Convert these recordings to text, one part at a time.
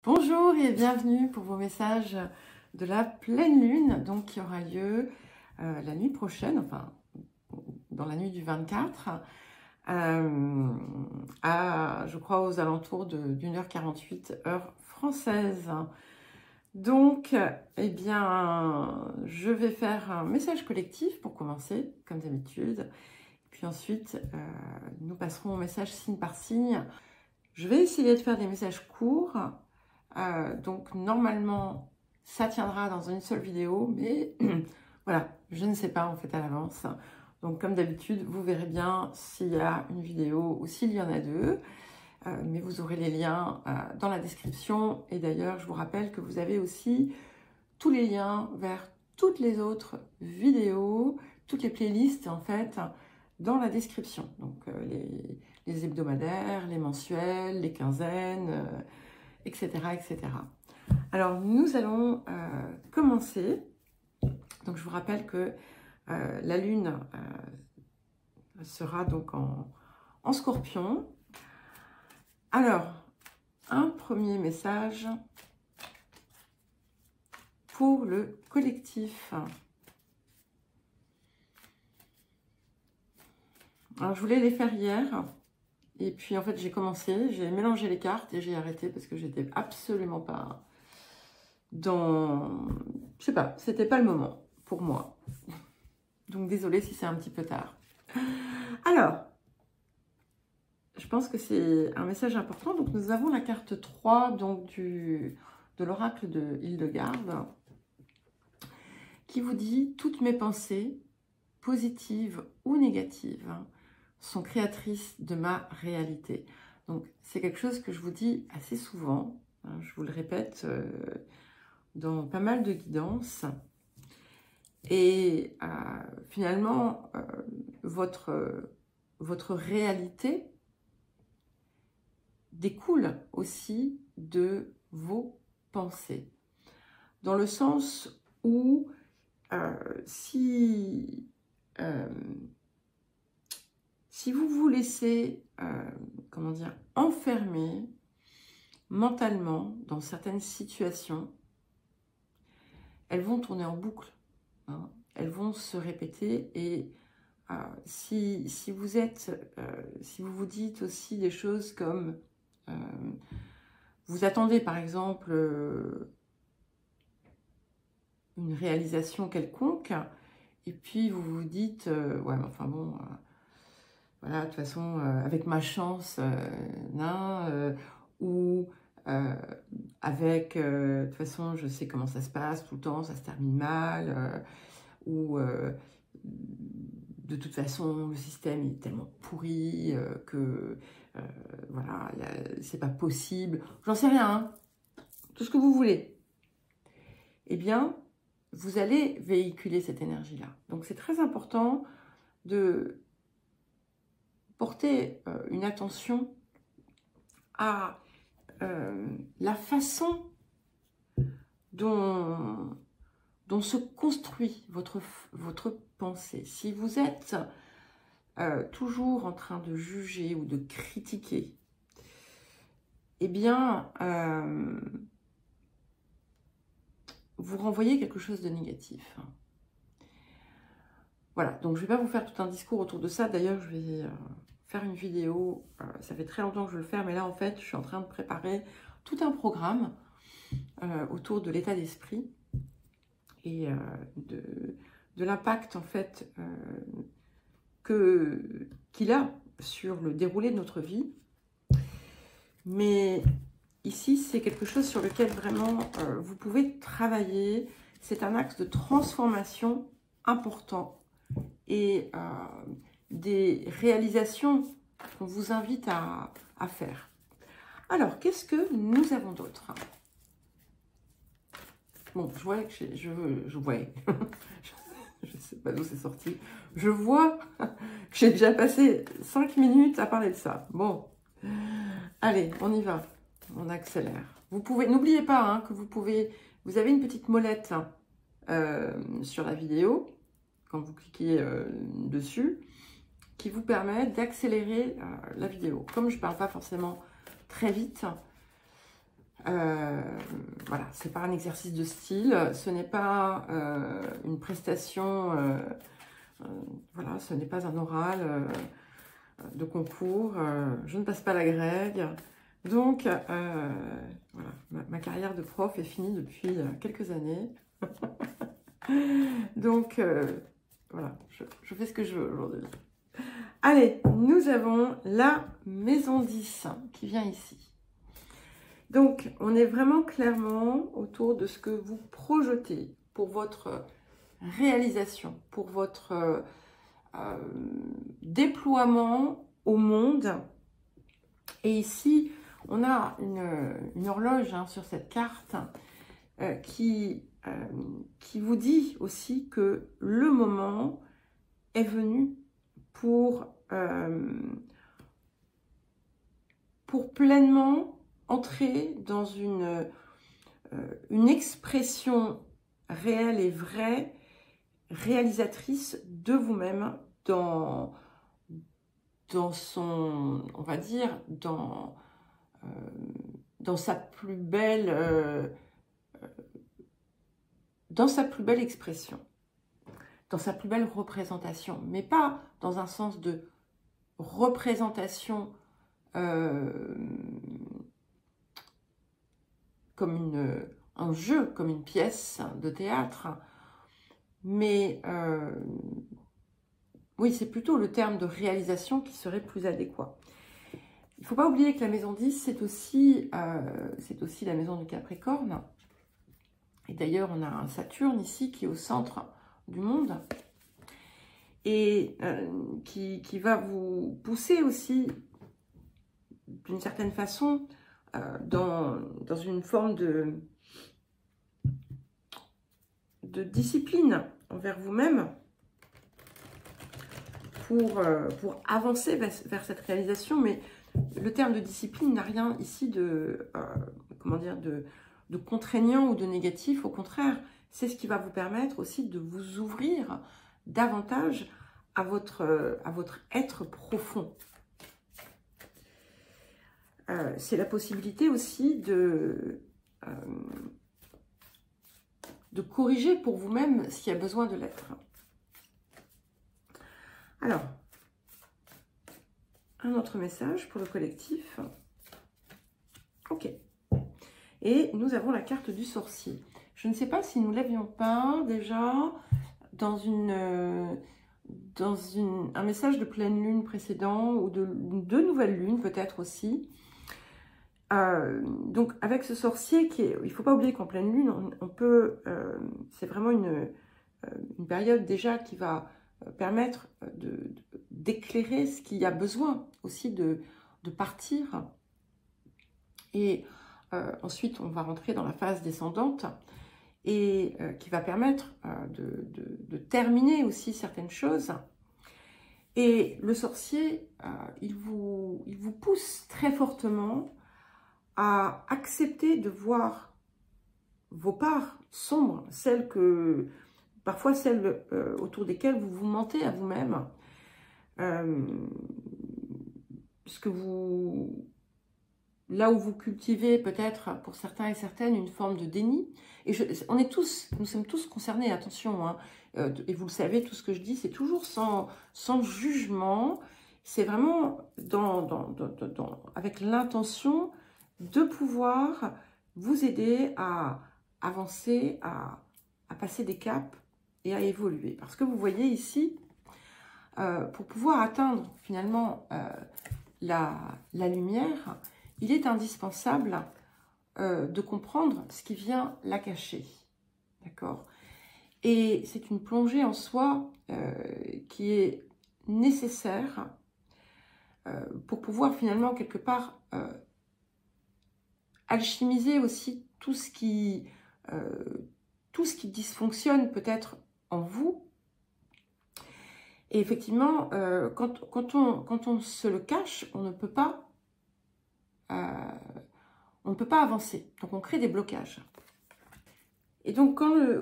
Bonjour et bienvenue pour vos messages de la pleine lune, donc qui aura lieu la nuit prochaine, enfin dans la nuit du 24, je crois aux alentours d'1h48 heure française. Donc, eh bien, je vais faire un message collectif pour commencer, comme d'habitude. Puis ensuite, nous passerons au message signe par signe. Je vais essayer de faire des messages courts. Donc normalement ça tiendra dans une seule vidéo, mais voilà, je ne sais pas en fait à l'avance. Donc comme d'habitude, vous verrez bien s'il y a une vidéo ou s'il y en a deux, mais vous aurez les liens dans la description. Et d'ailleurs, je vous rappelle que vous avez aussi tous les liens vers toutes les autres vidéos, toutes les playlists en fait, dans la description. Donc les hebdomadaires, les mensuels, les quinzaines, etc., etc. Alors, nous allons commencer. Donc, je vous rappelle que la Lune sera donc en Scorpion. Alors, un premier message pour le collectif. Alors, je voulais les faire hier. Et puis, en fait, j'ai commencé, j'ai mélangé les cartes et j'ai arrêté parce que j'étais absolument pas dans... Je sais pas, c'était pas le moment pour moi. Donc, désolée si c'est un petit peu tard. Alors, je pense que c'est un message important. Donc, nous avons la carte 3 donc, de l'oracle de Hildegarde qui vous dit « Toutes mes pensées, positives ou négatives, sont créatrices de ma réalité. » Donc, c'est quelque chose que je vous dis assez souvent, hein, je vous le répète dans pas mal de guidances. Et finalement, votre réalité découle aussi de vos pensées. Dans le sens où si vous vous laissez, comment dire, enfermer mentalement dans certaines situations, elles vont tourner en boucle, hein, elles vont se répéter. Et si vous vous dites aussi des choses comme, vous attendez par exemple une réalisation quelconque, et puis vous vous dites, ouais, mais enfin bon... voilà, de toute façon, avec ma chance, ou avec, de toute façon, je sais comment ça se passe tout le temps, ça se termine mal, ou de toute façon, le système est tellement pourri que, voilà, c'est pas possible. J'en sais rien, hein, tout ce que vous voulez. Eh bien, vous allez véhiculer cette énergie-là. Donc, c'est très important de porter une attention à la façon dont se construit votre pensée. Si vous êtes toujours en train de juger ou de critiquer, eh bien, vous renvoyez quelque chose de négatif. Voilà, donc je ne vais pas vous faire tout un discours autour de ça. D'ailleurs, je vais faire une vidéo, ça fait très longtemps que je veux le faire, mais là en fait je suis en train de préparer tout un programme autour de l'état d'esprit et de l'impact en fait qu'il a sur le déroulé de notre vie. Mais ici c'est quelque chose sur lequel vraiment vous pouvez travailler. C'est un axe de transformation important et des réalisations qu'on vous invite à faire. Alors, qu'est-ce que nous avons d'autre? Bon, je vois que je vois, je ne sais pas d'où c'est sorti. Je vois que j'ai déjà passé 5 minutes à parler de ça. Bon, allez, on y va. On accélère. Vous pouvez, n'oubliez pas hein, que vous avez une petite molette sur la vidéo, quand vous cliquez dessus, qui vous permet d'accélérer la vidéo. Comme je ne parle pas forcément très vite, Voilà, c'est pas un exercice de style, ce n'est pas une prestation, voilà, ce n'est pas un oral de concours, je ne passe pas la grègue. Donc, voilà, ma carrière de prof est finie depuis quelques années. Donc, voilà, je fais ce que je veux aujourd'hui. Allez, nous avons la maison 10 qui vient ici. Donc, on est vraiment clairement autour de ce que vous projetez pour votre réalisation, pour votre déploiement au monde. Et ici, on a une horloge sur cette carte qui vous dit aussi que le moment est venu pour pleinement entrer dans une expression réelle et vraie, réalisatrice de vous-même dans son, on va dire, dans sa plus belle expression, dans sa plus belle représentation, mais pas dans un sens de représentation comme un jeu, comme une pièce de théâtre, mais oui, c'est plutôt le terme de réalisation qui serait plus adéquat. Il ne faut pas oublier que la maison 10, c'est aussi la maison du Capricorne. Et d'ailleurs, on a un Saturne ici qui est au centre du monde et qui va vous pousser aussi, d'une certaine façon, dans une forme de discipline envers vous-même pour avancer vers cette réalisation. Mais le terme de discipline n'a rien ici de, comment dire, de contraignant ou de négatif. Au contraire, c'est ce qui va vous permettre aussi de vous ouvrir davantage à votre être profond. C'est la possibilité aussi de corriger pour vous-même s'il y a besoin de l'être. Alors, un autre message pour le collectif. Ok. Et nous avons la carte du sorcier. Je ne sais pas si nous l'avions peint déjà dans un message de pleine lune précédent ou de nouvelle lune peut-être aussi. Donc avec ce sorcier il ne faut pas oublier qu'en pleine lune, on peut, c'est vraiment une période déjà qui va permettre d'éclairer ce qu'il y a besoin aussi de partir. Et ensuite, on va rentrer dans la phase descendante et qui va permettre de terminer aussi certaines choses. Et le sorcier, il vous pousse très fortement à accepter de voir vos parts sombres, parfois celles autour desquelles vous vous mentez à vous-même, là où vous cultivez peut-être pour certains et certaines une forme de déni. Et nous sommes tous concernés, attention, hein, et vous le savez, tout ce que je dis, c'est toujours sans jugement. C'est vraiment avec l'intention de pouvoir vous aider à avancer, à passer des caps et à évoluer. Parce que vous voyez ici, pour pouvoir atteindre finalement la lumière, il est indispensable de comprendre ce qui vient la cacher. D'accord? Et c'est une plongée en soi qui est nécessaire pour pouvoir finalement quelque part alchimiser aussi tout ce qui dysfonctionne peut-être en vous. Et effectivement, quand on se le cache, on ne peut pas avancer. Donc on crée des blocages. Et donc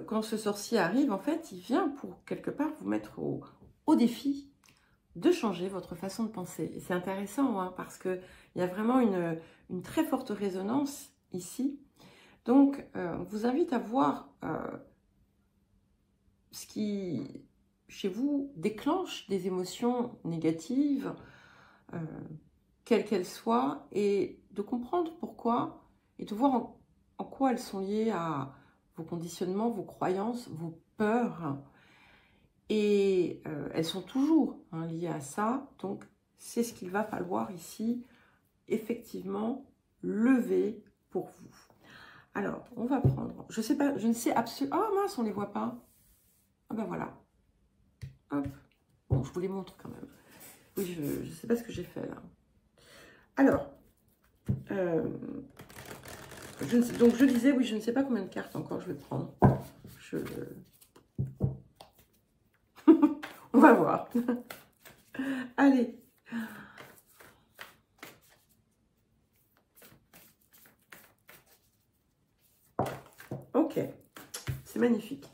quand ce sorcier arrive, en fait, il vient pour quelque part vous mettre au défi de changer votre façon de penser. Et c'est intéressant, hein, parce qu'il y a vraiment une très forte résonance ici. Donc, on vous invite à voir ce qui, chez vous, déclenche des émotions négatives, quelles qu'elles soient, et de comprendre pourquoi, et de voir en quoi elles sont liées à vos conditionnements, vos croyances, vos peurs. Et elles sont toujours liées à ça. Donc, c'est ce qu'il va falloir ici, effectivement, lever pour vous. Alors, on va prendre, je sais pas, je ne sais absolument... Ah mince, on ne les voit pas. Ah ben voilà. Hop. Bon, je vous les montre quand même. Oui, je ne sais pas ce que j'ai fait là. Alors, donc je disais, oui, je ne sais pas combien de cartes encore je vais prendre. On va voir. Allez. Ok, c'est magnifique.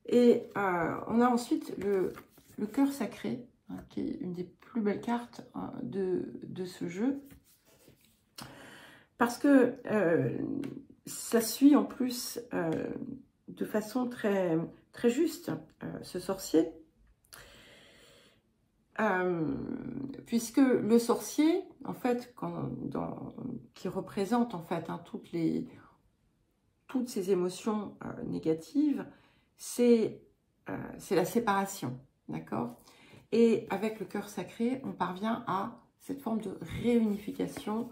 Et on a ensuite le cœur sacré, qui est une des plus belles cartes de ce jeu. Parce que ça suit en plus de façon très, très juste ce sorcier. Puisque le sorcier, en fait, qui représente en fait toutes ces émotions négatives, c'est la séparation, d'accord? Et avec le cœur sacré, on parvient à cette forme de réunification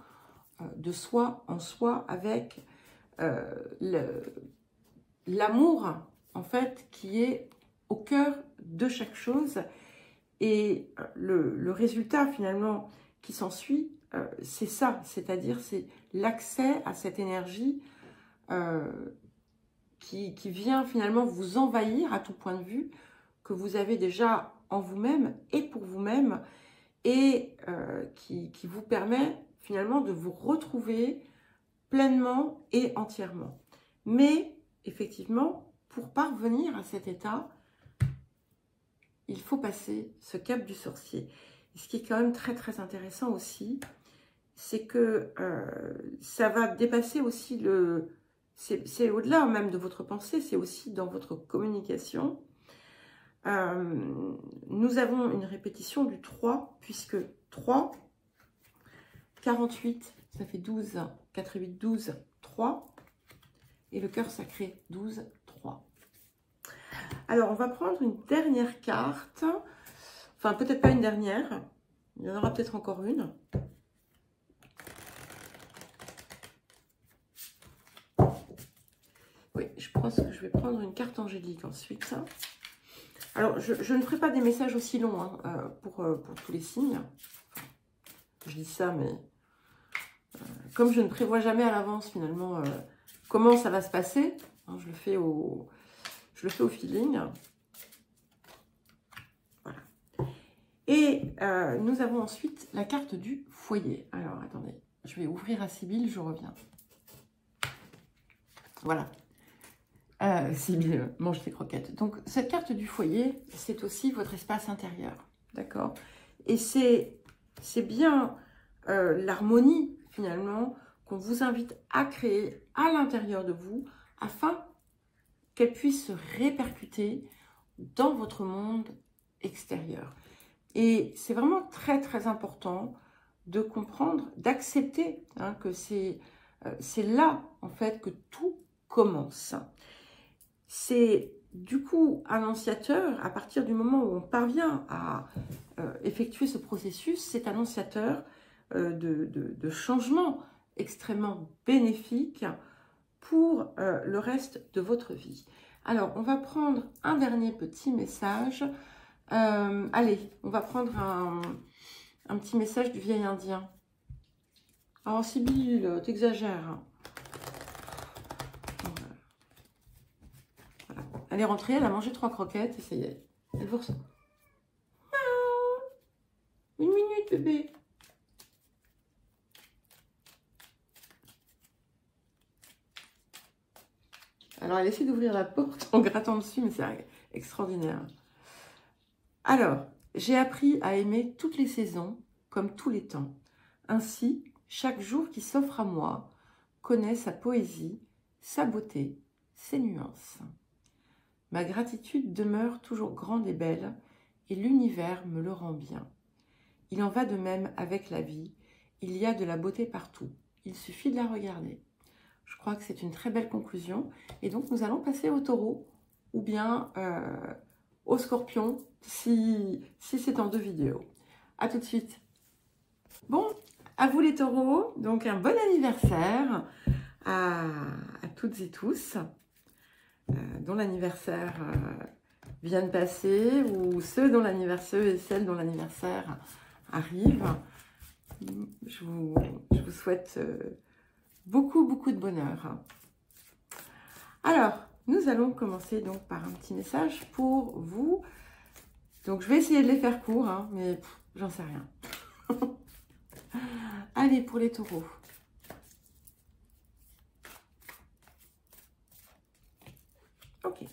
de soi en soi avec l'amour, en fait, qui est au cœur de chaque chose. Et le résultat, finalement, qui s'ensuit, c'est ça, c'est-à-dire c'est l'accès à cette énergie qui vient finalement vous envahir à tout point de vue, que vous avez déjà en vous-même et pour vous-même, et qui vous permet finalement de vous retrouver pleinement et entièrement. Mais effectivement, pour parvenir à cet état, il faut passer ce cap du sorcier. Et ce qui est quand même très très intéressant aussi, c'est que ça va dépasser aussi c'est au-delà même de votre pensée, c'est aussi dans votre communication. Nous avons une répétition du 3, puisque 3, 48, ça fait 12, 4 et 8, 12, 3. Et le cœur sacré, 12, 3. Alors, on va prendre une dernière carte. Enfin, peut-être pas une dernière. Il y en aura peut-être encore une. Oui, je pense que je vais prendre une carte angélique ensuite. Alors, je ne ferai pas des messages aussi longs pour tous les signes. Je dis ça, mais comme je ne prévois jamais à l'avance, finalement, comment ça va se passer, hein, je le fais au feeling. Voilà. Et nous avons ensuite la carte du foyer. Alors, attendez, je vais ouvrir à Sybille, je reviens. Voilà. Sybille mange des croquettes. Donc, cette carte du foyer, c'est aussi votre espace intérieur. D'accord? Et c'est bien l'harmonie, finalement, qu'on vous invite à créer à l'intérieur de vous, afin qu'elle puisse se répercuter dans votre monde extérieur. Et c'est vraiment très, très important de comprendre, d'accepter que c'est là, en fait, que tout commence. C'est du coup annonciateur, à partir du moment où on parvient à effectuer ce processus, c'est annonciateur de changements extrêmement bénéfiques pour le reste de votre vie. Alors, on va prendre un dernier petit message. Allez, on va prendre un petit message du vieil indien. Oh, Sybille, t'exagères. Voilà. Elle est rentrée, elle a mangé 3 croquettes et ça y est, elle vous ressent. Une minute, bébé. Alors, elle essaie d'ouvrir la porte en grattant dessus, mais c'est extraordinaire. Alors, j'ai appris à aimer toutes les saisons, comme tous les temps. Ainsi, chaque jour qui s'offre à moi connaît sa poésie, sa beauté, ses nuances. Ma gratitude demeure toujours grande et belle, et l'univers me le rend bien. Il en va de même avec la vie, il y a de la beauté partout, il suffit de la regarder. Je crois que c'est une très belle conclusion, et donc nous allons passer au taureau, ou bien au scorpion, si c'est en 2 vidéos. A tout de suite. Bon, à vous les taureaux, donc un bon anniversaire à toutes et tous, dont l'anniversaire vient de passer, ou ceux dont l'anniversaire et celles dont l'anniversaire arrive. Je vous souhaite beaucoup de bonheur. Alors, nous allons commencer donc par un petit message pour vous. Donc, je vais essayer de les faire courts, hein, mais j'en sais rien. Allez, pour les taureaux. Ok.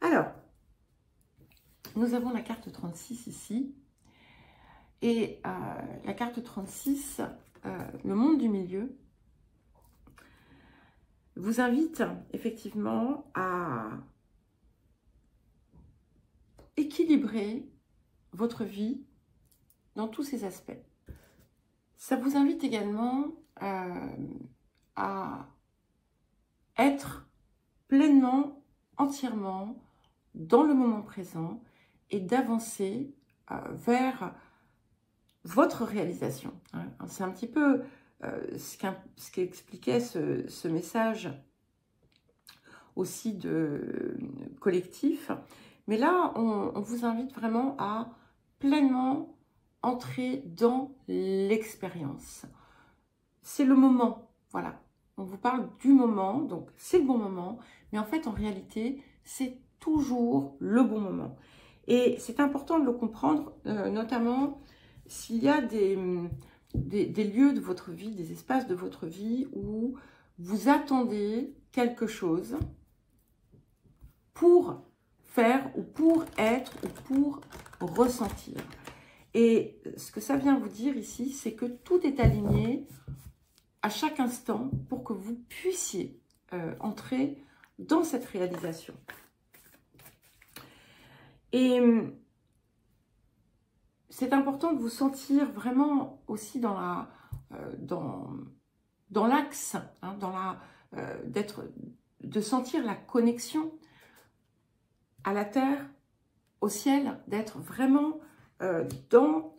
Alors, nous avons la carte 36 ici. Et la carte 36, le monde du milieu, vous invite effectivement à équilibrer votre vie dans tous ses aspects. Ça vous invite également à être pleinement, entièrement dans le moment présent et d'avancer vers votre réalisation. C'est un petit peu ce qu'expliquait ce message aussi de collectif. Mais là, on vous invite vraiment à pleinement entrer dans l'expérience. C'est le moment, voilà. On vous parle du moment, donc c'est le bon moment. Mais en fait, en réalité, c'est toujours le bon moment. Et c'est important de le comprendre, notamment s'il y a des lieux de votre vie, des espaces de votre vie où vous attendez quelque chose pour faire ou pour être ou pour ressentir. Et ce que ça vient vous dire ici, c'est que tout est aligné à chaque instant pour que vous puissiez entrer dans cette réalisation. Et c'est important de vous sentir vraiment aussi dans l'axe, hein, de sentir la connexion à la terre, au ciel, d'être vraiment dans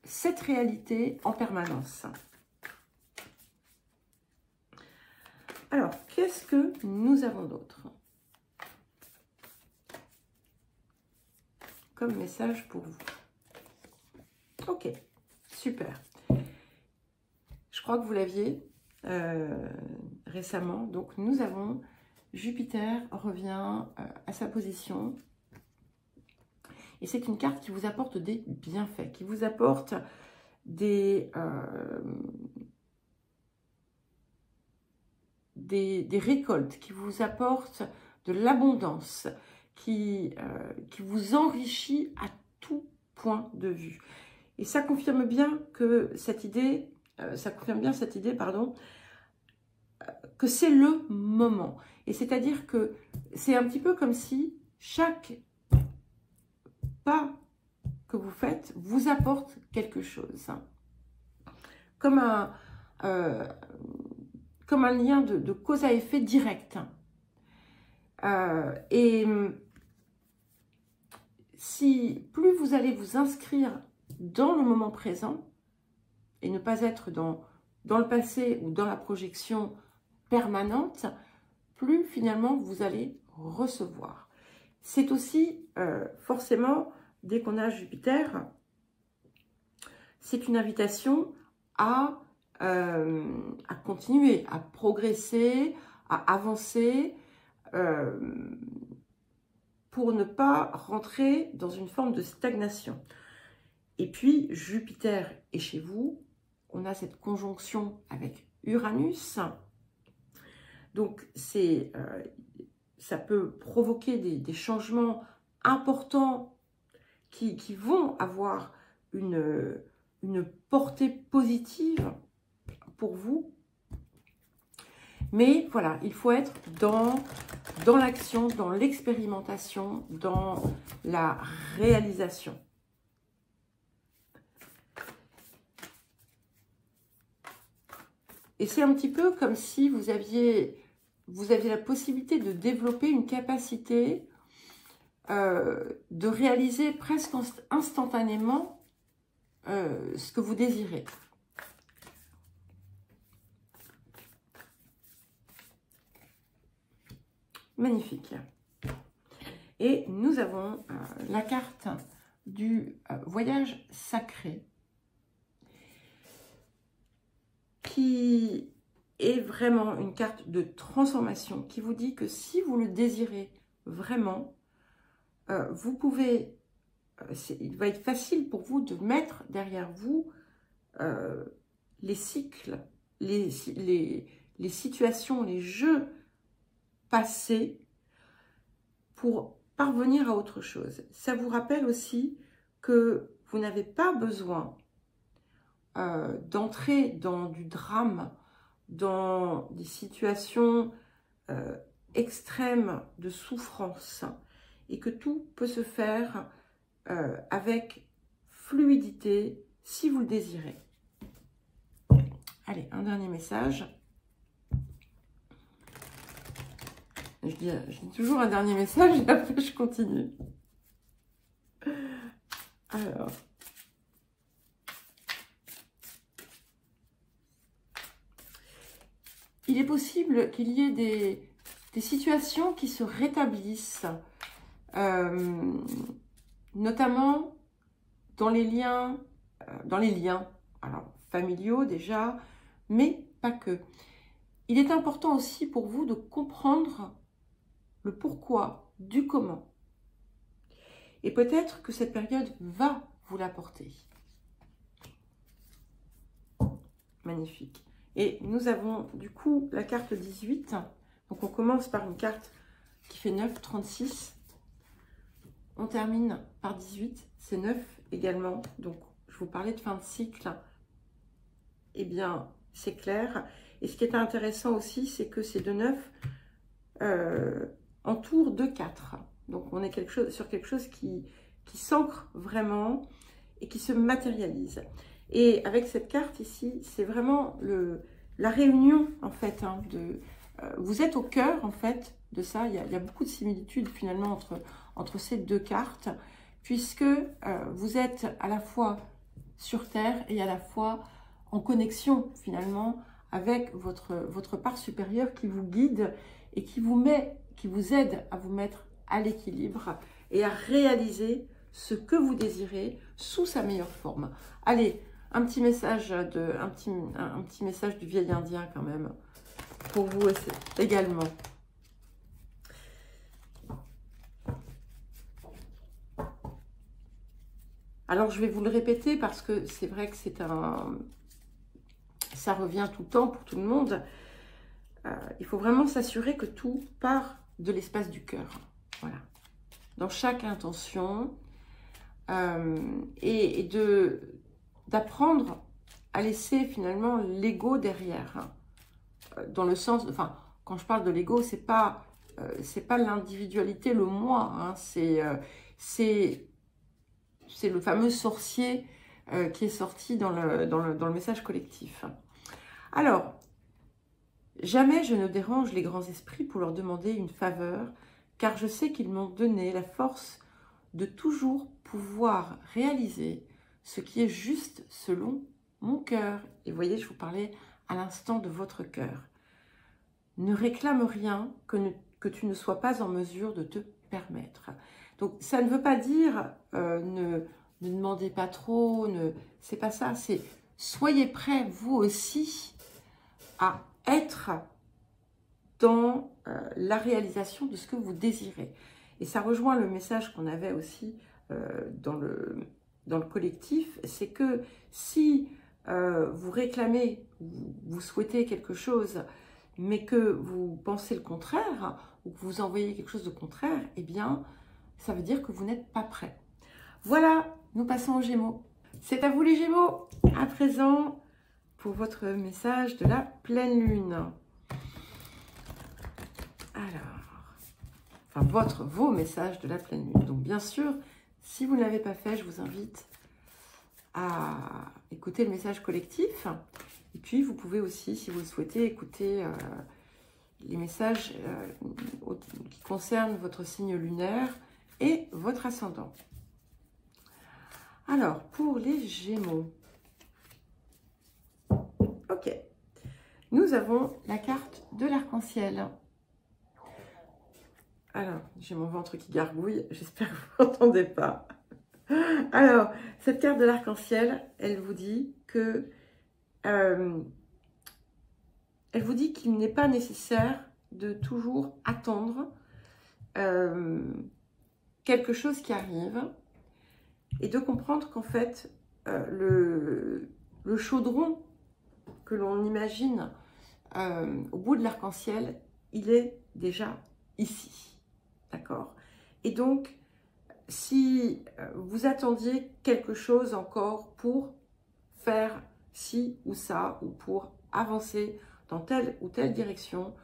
cette réalité en permanence. Alors, qu'est-ce que nous avons d'autre comme message pour vous? Ok, super. Je crois que vous l'aviez récemment. Donc, nous avons Jupiter revient à sa position. Et c'est une carte qui vous apporte des bienfaits, qui vous apporte des récoltes, qui vous apporte de l'abondance, qui vous enrichit à tout point de vue. Et ça confirme bien que cette idée, que c'est le moment. Et c'est-à-dire que c'est un petit peu comme si chaque pas que vous faites vous apporte quelque chose. Comme un lien de cause à effet direct. Et si plus vous allez vous inscrire dans le moment présent et ne pas être dans le passé ou dans la projection permanente, plus finalement vous allez recevoir. C'est aussi forcément, dès qu'on a Jupiter, c'est une invitation à continuer, à progresser, à avancer, pour ne pas rentrer dans une forme de stagnation. Et puis, Jupiter est chez vous, on a cette conjonction avec Uranus, donc ça peut provoquer des changements importants qui vont avoir une portée positive pour vous. Mais voilà, il faut être dans l'action, dans l'expérimentation, dans la réalisation. Et c'est un petit peu comme si vous aviez la possibilité de développer une capacité de réaliser presque instantanément ce que vous désirez. Magnifique. Et nous avons la carte du voyage sacré qui est vraiment une carte de transformation qui vous dit que si vous le désirez vraiment, vous pouvez, il va être facile pour vous de mettre derrière vous les cycles, les situations, les jeux passés pour parvenir à autre chose. Ça vous rappelle aussi que vous n'avez pas besoin d'entrer dans du drame, dans des situations extrêmes de souffrance et que tout peut se faire avec fluidité si vous le désirez. Allez, un dernier message. Je dis toujours un dernier message et après je continue. Alors. Il est possible qu'il y ait des situations qui se rétablissent, notamment dans les liens, alors familiaux déjà, mais pas que. Il est important aussi pour vous de comprendre le pourquoi, du comment. Et peut-être que cette période va vous l'apporter. Magnifique. Et nous avons du coup la carte 18. Donc on commence par une carte qui fait 9, 36. On termine par 18, c'est 9 également. Donc je vous parlais de fin de cycle. Eh bien, c'est clair. Et ce qui est intéressant aussi, c'est que ces deux 9 entourent 2 4. Donc on est sur quelque chose qui s'ancre vraiment et qui se matérialise. Et avec cette carte ici, c'est vraiment la réunion en fait. Vous êtes au cœur en fait de ça. Il y a beaucoup de similitudes finalement entre ces deux cartes, puisque vous êtes à la fois sur Terre et à la fois en connexion finalement avec votre part supérieure qui vous guide et qui vous aide à vous mettre à l'équilibre et à réaliser ce que vous désirez sous sa meilleure forme. Allez, un petit message du vieil indien quand même, pour vous également. Alors je vais vous le répéter parce que c'est vrai que ça revient tout le temps pour tout le monde. Il faut vraiment s'assurer que tout part de l'espace du cœur. Voilà. Dans chaque intention. Et d'apprendre à laisser finalement l'ego derrière. Dans le sens, enfin, quand je parle de l'ego, c'est pas l'individualité, le moi. Hein, c'est le fameux sorcier qui est sorti dans le message collectif. Alors, jamais je ne dérange les grands esprits pour leur demander une faveur, car je sais qu'ils m'ont donné la force de toujours pouvoir réaliser ce qui est juste selon mon cœur. Et vous voyez, je vous parlais à l'instant de votre cœur. Ne réclame rien que tu ne sois pas en mesure de te permettre. Donc, ça ne veut pas dire ne demandez pas trop, c'est pas ça. C'est soyez prêts, vous aussi, à être dans la réalisation de ce que vous désirez. Et ça rejoint le message qu'on avait aussi dans le collectif, c'est que si vous réclamez, vous souhaitez quelque chose, mais que vous pensez le contraire, ou que vous envoyez quelque chose de contraire, eh bien, ça veut dire que vous n'êtes pas prêt. Voilà, nous passons aux Gémeaux. C'est à vous les Gémeaux. À présent, pour votre message de la pleine lune. Alors, enfin vos messages de la pleine lune. Donc bien sûr, si vous ne l'avez pas fait, je vous invite à écouter le message collectif. Et puis vous pouvez aussi, si vous le souhaitez, écouter les messages qui concernent votre signe lunaire et votre ascendant. Alors, pour les Gémeaux, ok, nous avons la carte de l'arc-en-ciel. Alors, j'ai mon ventre qui gargouille, j'espère que vous n'entendez pas. Alors, cette carte de l'arc-en-ciel, elle vous dit que elle vous dit qu'il n'est pas nécessaire de toujours attendre quelque chose qui arrive et de comprendre qu'en fait, le chaudron que l'on imagine au bout de l'arc-en-ciel, il est déjà ici. D'accord? Et donc, si vous attendiez quelque chose encore pour faire ci ou ça, ou pour avancer dans telle ou telle direction,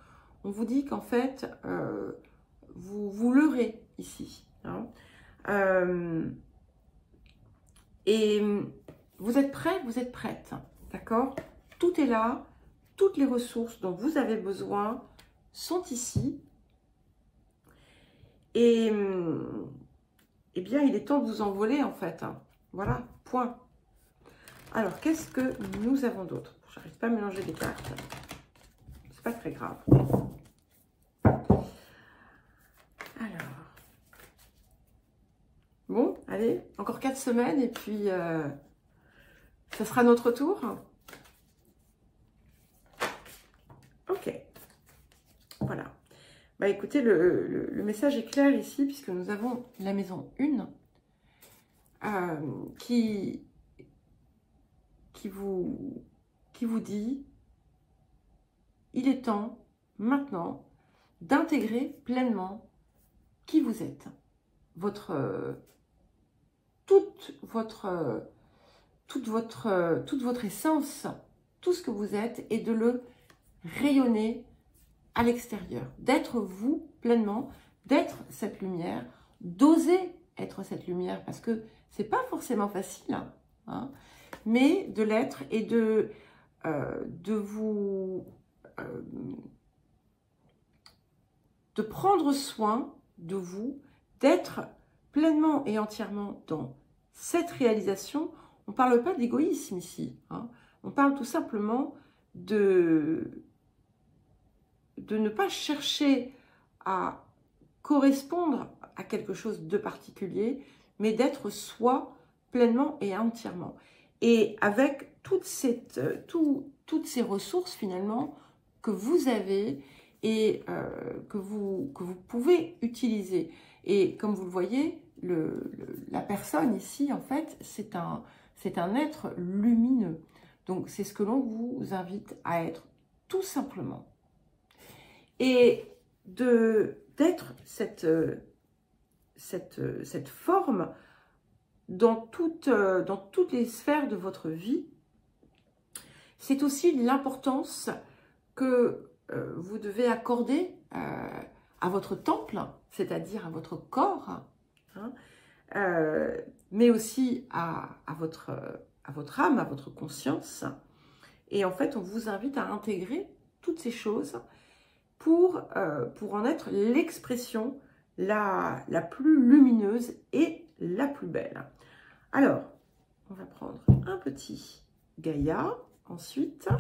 on vous dit qu'en fait, vous leurrez ici. Hein. Et vous êtes prêts, vous êtes prête. D'accord? Tout est là, toutes les ressources dont vous avez besoin sont ici. Et eh bien, il est temps de vous envoler, en fait. Voilà, point. Alors, qu'est-ce que nous avons d'autre? J'arrive pas à mélanger les cartes. C'est pas très grave. Alors. Bon, allez, encore 4 semaines et puis ce sera notre tour. Ok. Voilà. Bah écoutez, le message est clair ici puisque nous avons la maison 1 qui vous dit il est temps maintenant d'intégrer pleinement qui vous êtes, toute votre essence, tout ce que vous êtes, et de le rayonner à l'extérieur, d'être vous pleinement, d'être cette lumière, d'oser être cette lumière, parce que c'est pas forcément facile, hein, mais de l'être et de prendre soin de vous, d'être pleinement et entièrement dans cette réalisation. On ne parle pas d'égoïsme ici, hein. On parle tout simplement de ne pas chercher à correspondre à quelque chose de particulier, mais d'être soi pleinement et entièrement. Et avec toutes ces ressources finalement que vous avez et que vous pouvez utiliser. Et comme vous le voyez, la personne ici, en fait, c'est un être lumineux. Donc, c'est ce que l'on vous invite à être, tout simplement. Et d'être cette forme dans toutes les sphères de votre vie. C'est aussi l'importance que vous devez accorder à votre temple, c'est-à-dire à votre corps, hein, mais aussi à votre âme, à votre conscience. Et en fait, on vous invite à intégrer toutes ces choses pour en être l'expression la plus lumineuse et la plus belle. Alors, on va prendre un petit Gaïa ensuite.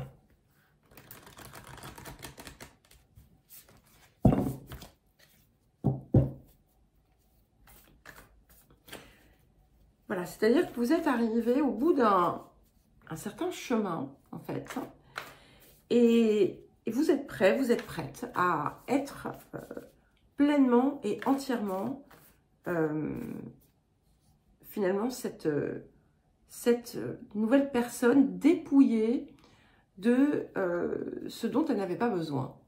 Voilà, c'est-à-dire que vous êtes arrivé au bout d'un certain chemin, en fait, et vous êtes prêt, vous êtes prête à être pleinement et entièrement, finalement, cette nouvelle personne dépouillée de ce dont elle n'avait pas besoin.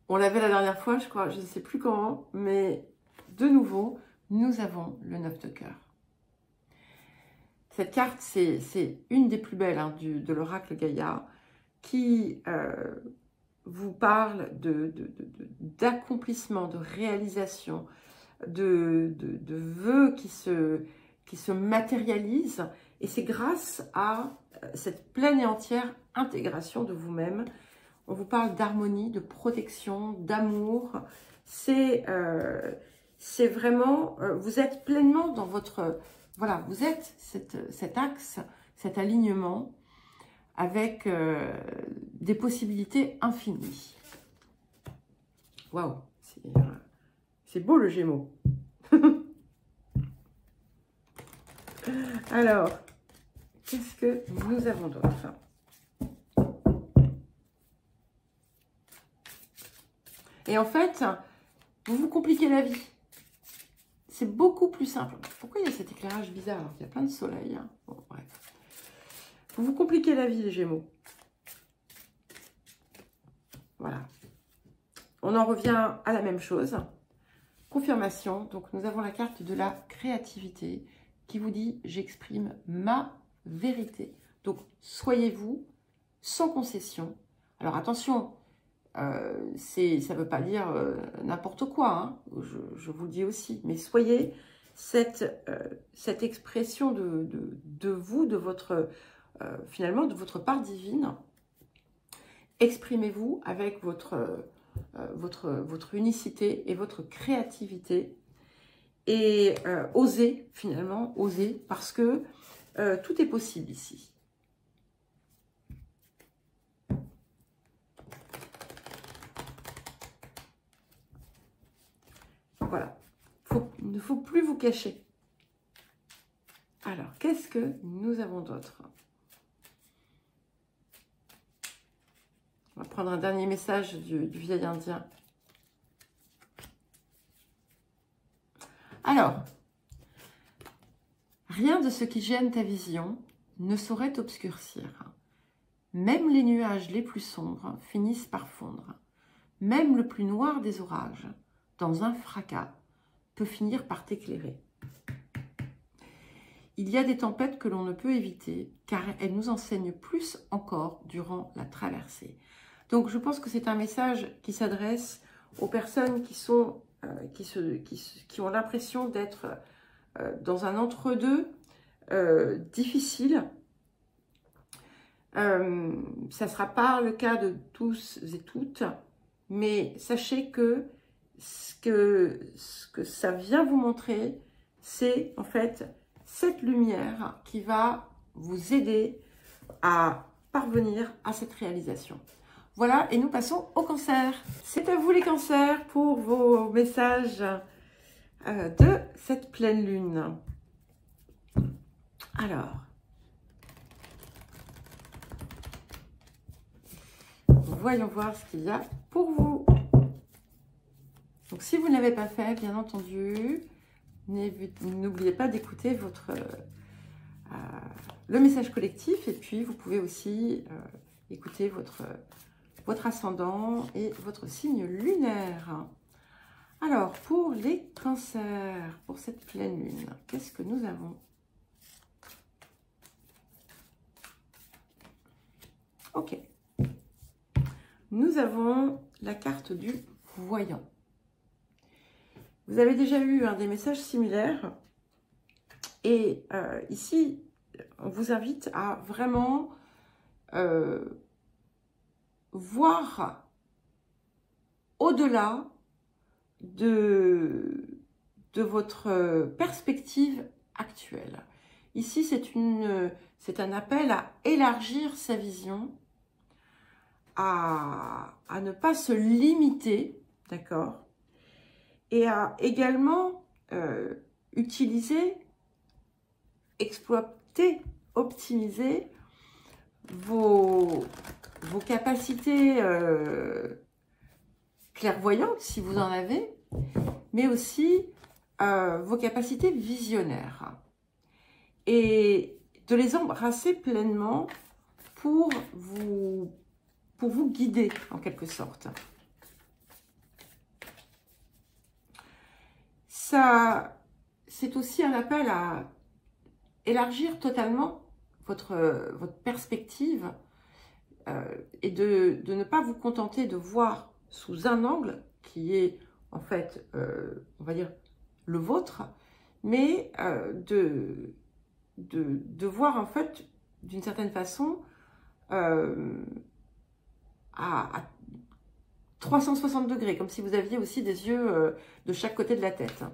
On l'avait la dernière fois, je crois, je ne sais plus comment, mais de nouveau, nous avons le 9 de cœur. Cette carte, c'est une des plus belles hein, de l'oracle Gaïa, qui vous parle d'accomplissement, de réalisation, de vœux qui se matérialisent. Et c'est grâce à cette pleine et entière intégration de vous-même. On vous parle d'harmonie, de protection, d'amour. C'est vraiment, vous êtes pleinement dans votre... Voilà, vous êtes cet axe, cet alignement avec des possibilités infinies. Waouh, c'est beau le Gémeaux. Alors, qu'est-ce que nous avons d'autre? Et en fait, vous vous compliquez la vie. C'est beaucoup plus simple. Pourquoi il y a cet éclairage bizarre? Il y a plein de soleil. Hein. Bon, bref. Vous vous compliquez la vie, les Gémeaux. Voilà. On en revient à la même chose. Confirmation. Donc, nous avons la carte de la créativité qui vous dit « J'exprime ma vérité ». Donc, soyez-vous sans concession. Alors, attention, ça ne veut pas dire n'importe quoi. Hein, je vous le dis aussi. Mais soyez cette expression de vous, de votre... finalement, de votre part divine. Exprimez-vous avec votre unicité et votre créativité. Et osez, finalement, osez, parce que tout est possible ici. Voilà. Il ne faut plus vous cacher. Alors, qu'est-ce que nous avons d'autre? On va prendre un dernier message du vieil indien. Alors, rien de ce qui gêne ta vision ne saurait t'obscurcir. Même les nuages les plus sombres finissent par fondre. Même le plus noir des orages, dans un fracas, peut finir par t'éclairer. Il y a des tempêtes que l'on ne peut éviter, car elles nous enseignent plus encore durant la traversée. Donc, je pense que c'est un message qui s'adresse aux personnes qui sont, qui ont l'impression d'être dans un entre-deux difficile. Ça ne sera pas le cas de tous et toutes, mais sachez que ce que ça vient vous montrer, c'est en fait cette lumière qui va vous aider à parvenir à cette réalisation. Voilà, et nous passons au cancer. C'est à vous les cancers pour vos messages de cette pleine lune. Alors, voyons voir ce qu'il y a pour vous. Donc, si vous ne l'avez pas fait, bien entendu, n'oubliez pas d'écouter le message collectif. Et puis, vous pouvez aussi écouter votre ascendant et votre signe lunaire. Alors, pour les cancers, pour cette pleine lune, qu'est-ce que nous avons? Ok. Nous avons la carte du voyant. Vous avez déjà eu des messages similaires. Et ici, on vous invite à vraiment voir au-delà de votre perspective actuelle. Ici, c'est un appel à élargir sa vision, à ne pas se limiter, d'accord? Et à également utiliser, exploiter, optimiser vos capacités clairvoyantes, si vous en avez, mais aussi vos capacités visionnaires. Et de les embrasser pleinement pour vous guider, en quelque sorte. Ça, c'est aussi un appel à élargir totalement votre perspective et de ne pas vous contenter de voir sous un angle qui est en fait, on va dire, le vôtre, mais de voir en fait d'une certaine façon à 360 degrés, comme si vous aviez aussi des yeux de chaque côté de la tête.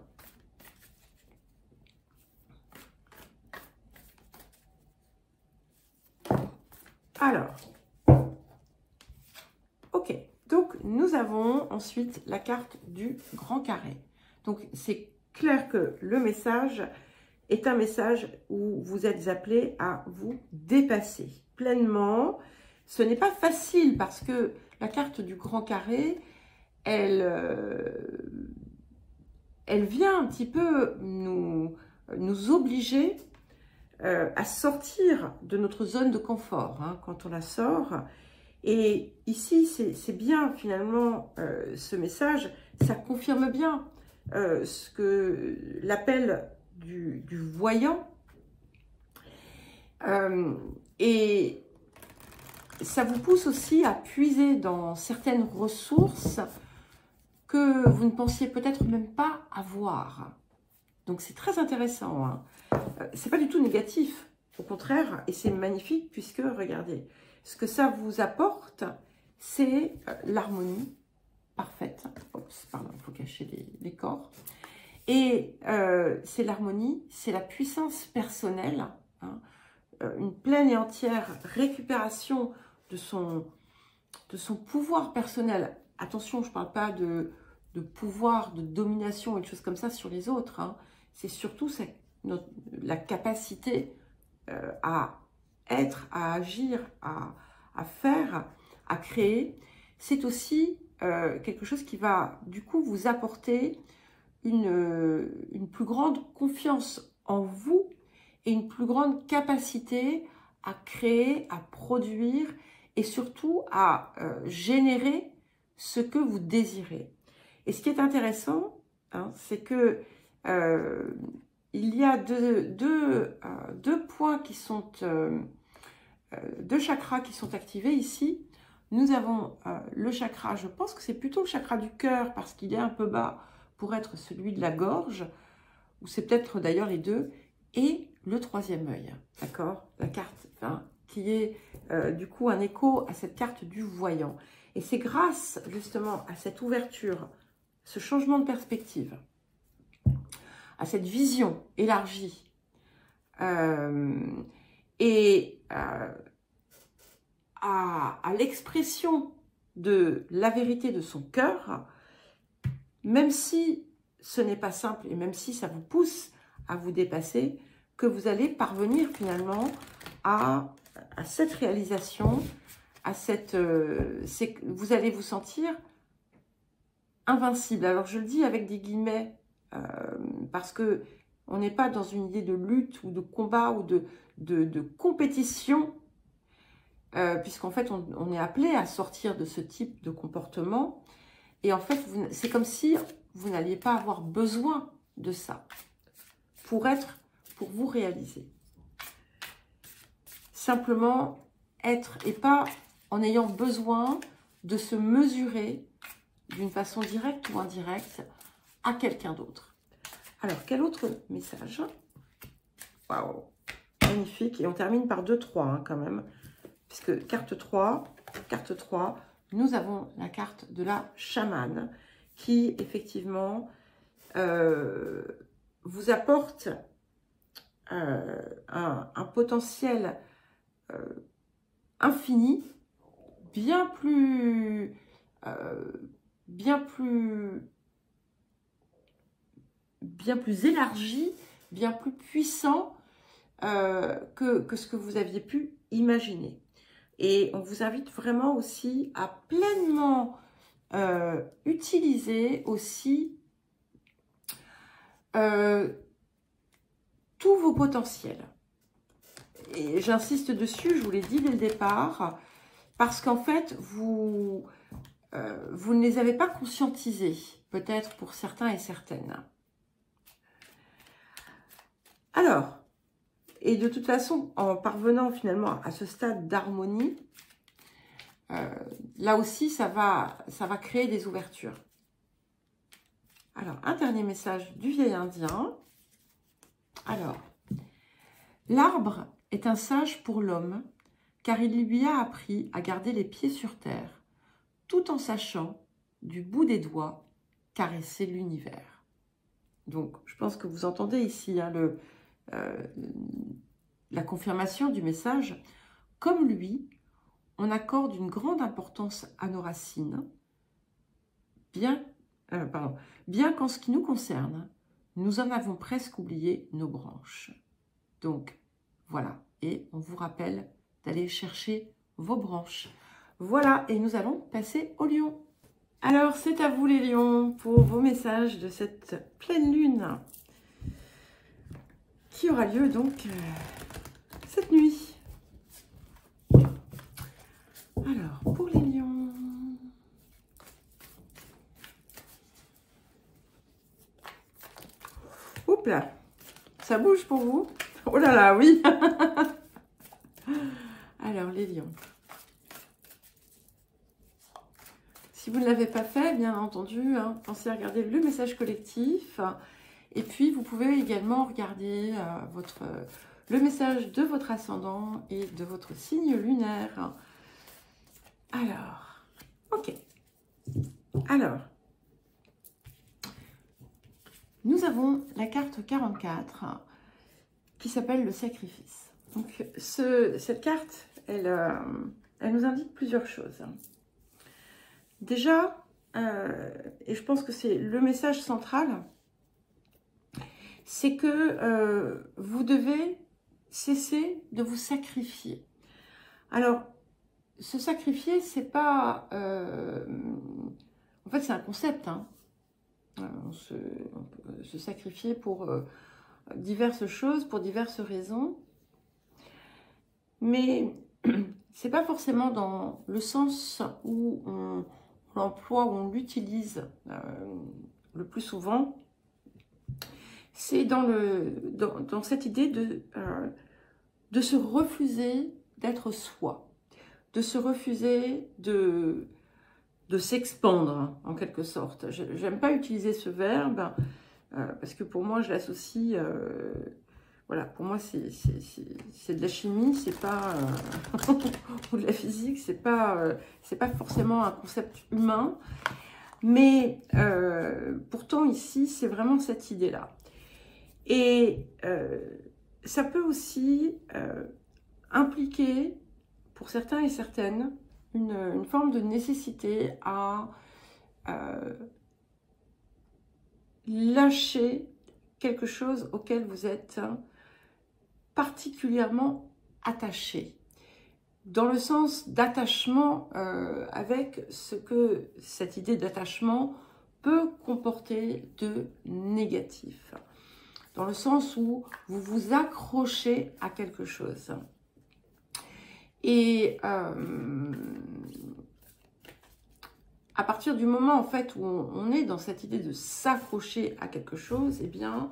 Alors, ok, donc nous avons ensuite la carte du grand carré. Donc c'est clair que le message est un message où vous êtes appelé à vous dépasser pleinement. Ce n'est pas facile parce que la carte du grand carré, elle vient un petit peu nous obliger à sortir de notre zone de confort hein, quand on la sort. Et ici, c'est bien finalement ce message, ça confirme bien ce que l'appel du voyant. Et ça vous pousse aussi à puiser dans certaines ressources que vous ne pensiez peut-être même pas avoir. Donc c'est très intéressant. Hein. C'est pas du tout négatif, au contraire, et c'est magnifique puisque, regardez, ce que ça vous apporte, c'est l'harmonie parfaite. Oups, pardon, il faut cacher les corps. Et c'est l'harmonie, c'est la puissance personnelle, hein, une pleine et entière récupération de son pouvoir personnel. Attention, je ne parle pas de pouvoir, de domination et de choses comme ça sur les autres. Hein. C'est surtout la capacité à être, à agir, à faire, à créer. C'est aussi quelque chose qui va du coup vous apporter une plus grande confiance en vous et une plus grande capacité à créer, à produire et surtout à générer ce que vous désirez. Et ce qui est intéressant, hein, c'est que il y a deux points qui sont, deux chakras qui sont activés ici. Nous avons le chakra, je pense que c'est plutôt le chakra du cœur parce qu'il est un peu bas pour être celui de la gorge, ou c'est peut-être d'ailleurs les deux, et le troisième œil, d'accord? La carte hein, qui est du coup un écho à cette carte du voyant. Et c'est grâce justement à cette ouverture, ce changement de perspective, à cette vision élargie et à l'expression de la vérité de son cœur, même si ce n'est pas simple et même si ça vous pousse à vous dépasser, que vous allez parvenir finalement à cette réalisation, à vous allez vous sentir invincible. Alors je le dis avec des guillemets parce que on n'est pas dans une idée de lutte ou de combat ou de compétition, puisqu'en fait on est appelé à sortir de ce type de comportement. Et en fait, c'est comme si vous n'alliez pas avoir besoin de ça pour vous réaliser. Simplement être et pas en ayant besoin de se mesurer d'une façon directe ou indirecte à quelqu'un d'autre. Alors, quel autre message? Waouh, magnifique. Et on termine par 2-3 hein, quand même, puisque carte 3, nous avons la carte de la chamane qui, effectivement, vous apporte un potentiel infini, bien plus élargi, bien plus puissant que ce que vous aviez pu imaginer. Et on vous invite vraiment aussi à pleinement utiliser aussi tous vos potentiels. Et j'insiste dessus, je vous l'ai dit dès le départ, parce qu'en fait, vous ne les avez pas conscientisés, peut-être pour certains et certaines. Alors, Et de toute façon, en parvenant finalement à ce stade d'harmonie, là aussi, ça va créer des ouvertures. Alors, un dernier message du vieil indien. Alors, l'arbre est un sage pour l'homme, car il lui a appris à garder les pieds sur terre, tout en sachant, du bout des doigts, caresser l'univers. Donc, je pense que vous entendez ici hein, la confirmation du message. Comme lui, on accorde une grande importance à nos racines, bien qu'en ce qui nous concerne, nous en avons presque oublié nos branches. Donc, voilà. Et on vous rappelle d'aller chercher vos branches. Voilà, et nous allons passer aux lions. Alors, c'est à vous les lions pour vos messages de cette pleine lune qui aura lieu donc cette nuit. Alors, pour les lions, oups là, ça bouge pour vous? Oh là là, oui. Alors, les lions. Si vous ne l'avez pas fait, bien entendu, hein, pensez à regarder le message collectif. Et puis, vous pouvez également regarder le message de votre ascendant et de votre signe lunaire. Alors, ok. Alors, nous avons la carte 44 qui s'appelle le sacrifice. Donc, cette carte, elle nous indique plusieurs choses. Déjà, et je pense que c'est le message central, c'est que vous devez cesser de vous sacrifier. Alors, se sacrifier, c'est pas... en fait, c'est un concept. Hein. On peut se sacrifier pour diverses choses, pour diverses raisons. Mais c'est pas forcément dans le sens où on l'emploie, où on l'utilise le plus souvent. C'est dans cette idée de se refuser d'être soi, de se refuser de s'expandre en quelque sorte. J'aime pas utiliser ce verbe parce que pour moi je l'associe, voilà, pour moi c'est de la chimie, c'est pas ou de la physique, c'est pas forcément un concept humain, mais pourtant ici c'est vraiment cette idée là. Et ça peut aussi impliquer pour certains et certaines une forme de nécessité à lâcher quelque chose auquel vous êtes particulièrement attaché, dans le sens d'attachement avec ce que cette idée d'attachement peut comporter de négatif, dans le sens où vous vous accrochez à quelque chose. Et à partir du moment en fait où on est dans cette idée de s'accrocher à quelque chose, eh bien,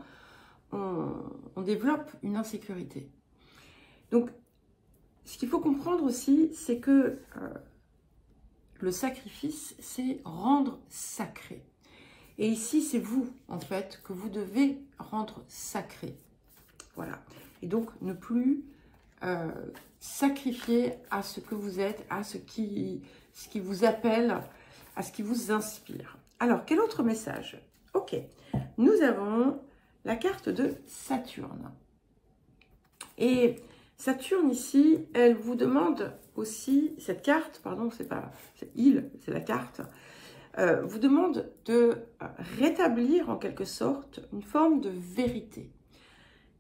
on développe une insécurité. Donc, ce qu'il faut comprendre aussi, c'est que le sacrifice, c'est rendre sacré. Et ici, c'est vous, en fait, que vous devez rendre sacré. Voilà. Et donc, ne plus sacrifier à ce que vous êtes, à ce qui vous appelle, à ce qui vous inspire. Alors, quel autre message? Ok, nous avons la carte de Saturne. Et Saturne ici, elle vous demande aussi, cette carte, pardon, c'est la carte, vous demande de rétablir en quelque sorte une forme de vérité.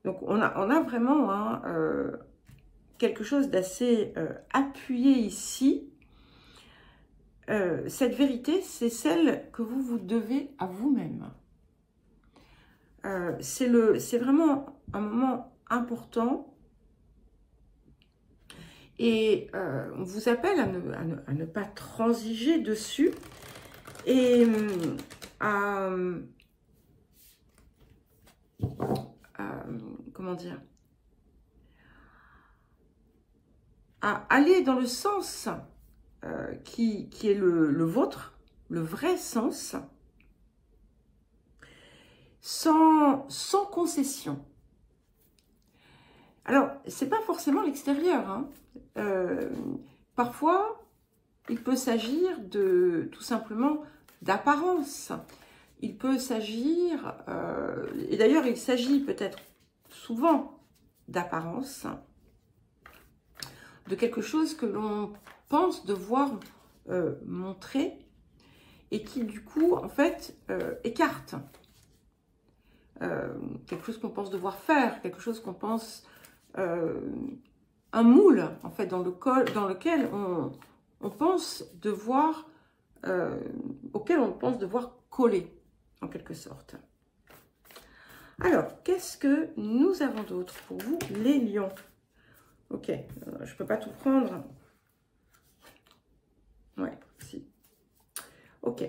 Donc on a vraiment quelque chose d'assez appuyé ici. Cette vérité, c'est celle que vous devez à vous-même. C'est vraiment un moment important. Et on vous appelle à ne pas transiger dessus et comment dire, à aller dans le sens qui est le vôtre, le vrai sens, sans concession. Alors, c'est pas forcément l'extérieur, hein. Parfois, il peut s'agir de tout simplement d'apparence. Il peut s'agir, et d'ailleurs il s'agit peut-être souvent d'apparence, de quelque chose que l'on pense devoir montrer et qui du coup en fait écarte. Quelque chose qu'on pense devoir faire, quelque chose qu'on pense, un moule en fait dans lequel on pense devoir, auquel on pense devoir coller en quelque sorte. Alors, qu'est-ce que nous avons d'autre pour vous, les lions? Ok, je ne peux pas tout prendre. Ouais, si. Ok,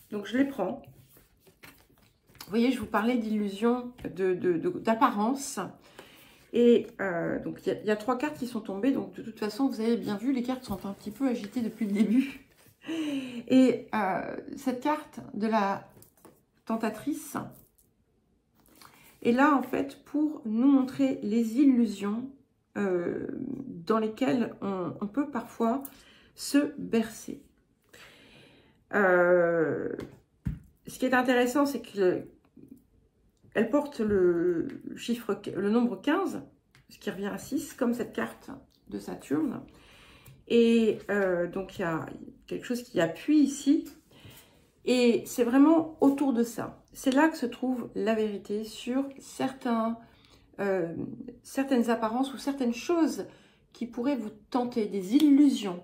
donc je les prends. Vous voyez, je vous parlais d'illusion, d'apparence. Et donc, il y a 3 cartes qui sont tombées. Donc, de toute façon, vous avez bien vu, les cartes sont un petit peu agitées depuis le début. Et cette carte de la tentatrice est là, en fait, pour nous montrer les illusions dans lesquelles on peut parfois se bercer. Ce qui est intéressant, c'est que elle porte le nombre 15, ce qui revient à 6, comme cette carte de Saturne. Et donc, il y a quelque chose qui appuie ici. Et c'est vraiment autour de ça. C'est là que se trouve la vérité sur certaines apparences ou certaines choses qui pourraient vous tenter, des illusions.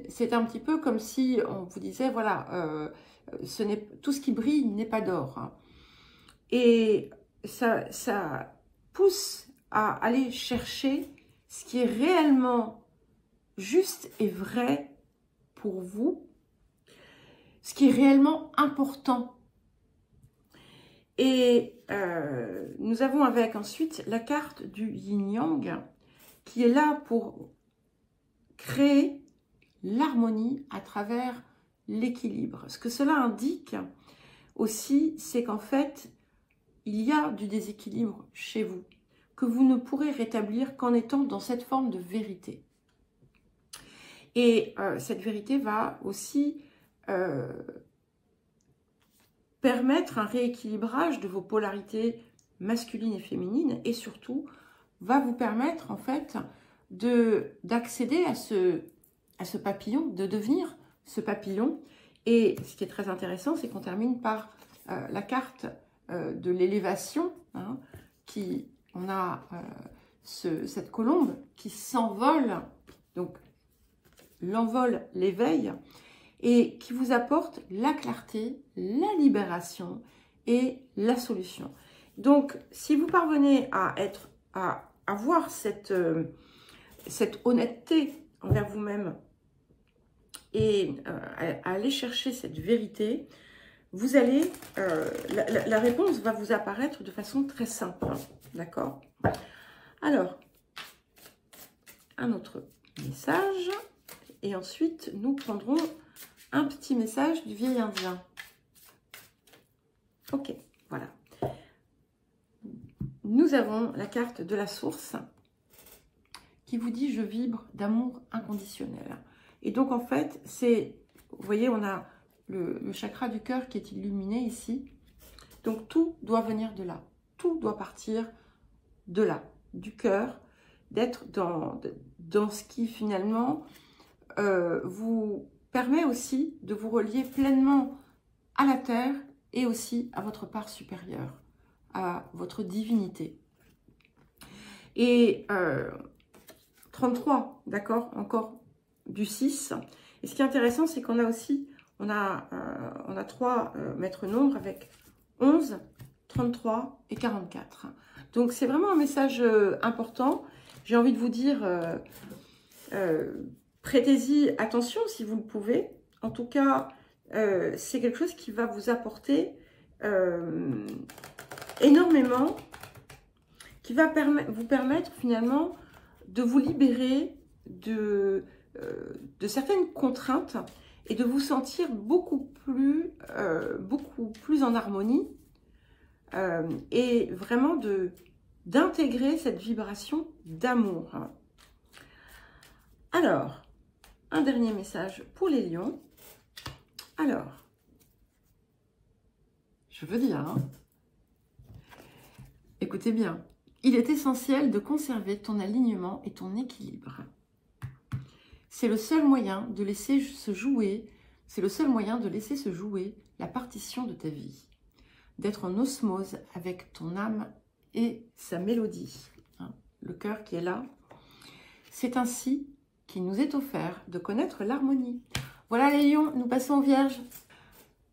C'est un petit peu comme si on vous disait, voilà, tout ce qui brille n'est pas d'or. Hein. Et ça pousse à aller chercher ce qui est réellement juste et vrai pour vous, ce qui est réellement important. Et nous avons avec ensuite la carte du yin-yang qui est là pour créer l'harmonie à travers l'équilibre. Ce que cela indique aussi, c'est qu'en fait, il y a du déséquilibre chez vous, que vous ne pourrez rétablir qu'en étant dans cette forme de vérité. Et cette vérité va aussi permettre un rééquilibrage de vos polarités masculines et féminines, et surtout va vous permettre en fait d'accéder à ce papillon, de devenir ce papillon. Et ce qui est très intéressant, c'est qu'on termine par la carte de l'élévation, hein, on a cette colombe qui s'envole, donc l'envol, l'éveil, et qui vous apporte la clarté, la libération et la solution. Donc, si vous parvenez à avoir cette honnêteté envers vous-même et à aller chercher cette vérité, vous allez, la réponse va vous apparaître de façon très simple, hein, d'accord? Alors, un autre message, et ensuite nous prendrons un petit message du vieil indien. Ok, voilà. Nous avons la carte de la source qui vous dit « Je vibre d'amour inconditionnel ». Et donc, en fait, c'est, vous voyez, on a le chakra du cœur qui est illuminé ici. Donc, tout doit venir de là. Tout doit partir de là, du cœur, d'être dans ce qui, finalement, vous permet aussi de vous relier pleinement à la terre et aussi à votre part supérieure, à votre divinité. Et 33, d'accord, encore du 6. Et ce qui est intéressant, c'est qu'on a aussi, on a 3 maîtres nombres avec 11, 33 et 44. Donc, c'est vraiment un message important. J'ai envie de vous dire, prêtez-y attention si vous le pouvez. En tout cas, c'est quelque chose qui va vous apporter énormément, qui va vous permettre finalement de vous libérer de certaines contraintes et de vous sentir beaucoup plus en harmonie et vraiment d'intégrer cette vibration d'amour. Alors, un dernier message pour les lions. Alors, je veux dire, hein, écoutez bien, il est essentiel de conserver ton alignement et ton équilibre. C'est le seul moyen de laisser se jouer, la partition de ta vie, d'être en osmose avec ton âme et sa mélodie, hein, le cœur qui est là. C'est ainsi qu'il nous est offert de connaître l'harmonie. Voilà les lions, nous passons aux vierges.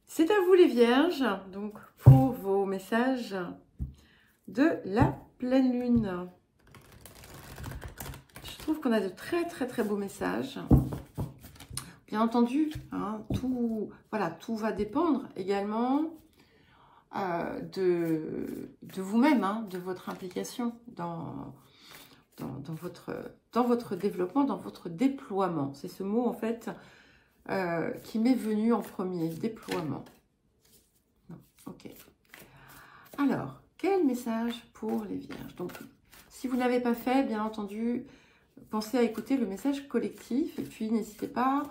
C'est à vous les vierges, donc pour vos messages de la pleine lune. Je trouve qu'on a de très beaux messages. Bien entendu, hein, tout va dépendre également de vous-même, hein, de votre implication dans votre développement, dans votre déploiement. C'est ce mot en fait qui m'est venu en premier, déploiement. Ok. Alors, quel message pour les vierges? Donc, si vous n'avez pas fait, bien entendu, pensez à écouter le message collectif et puis n'hésitez pas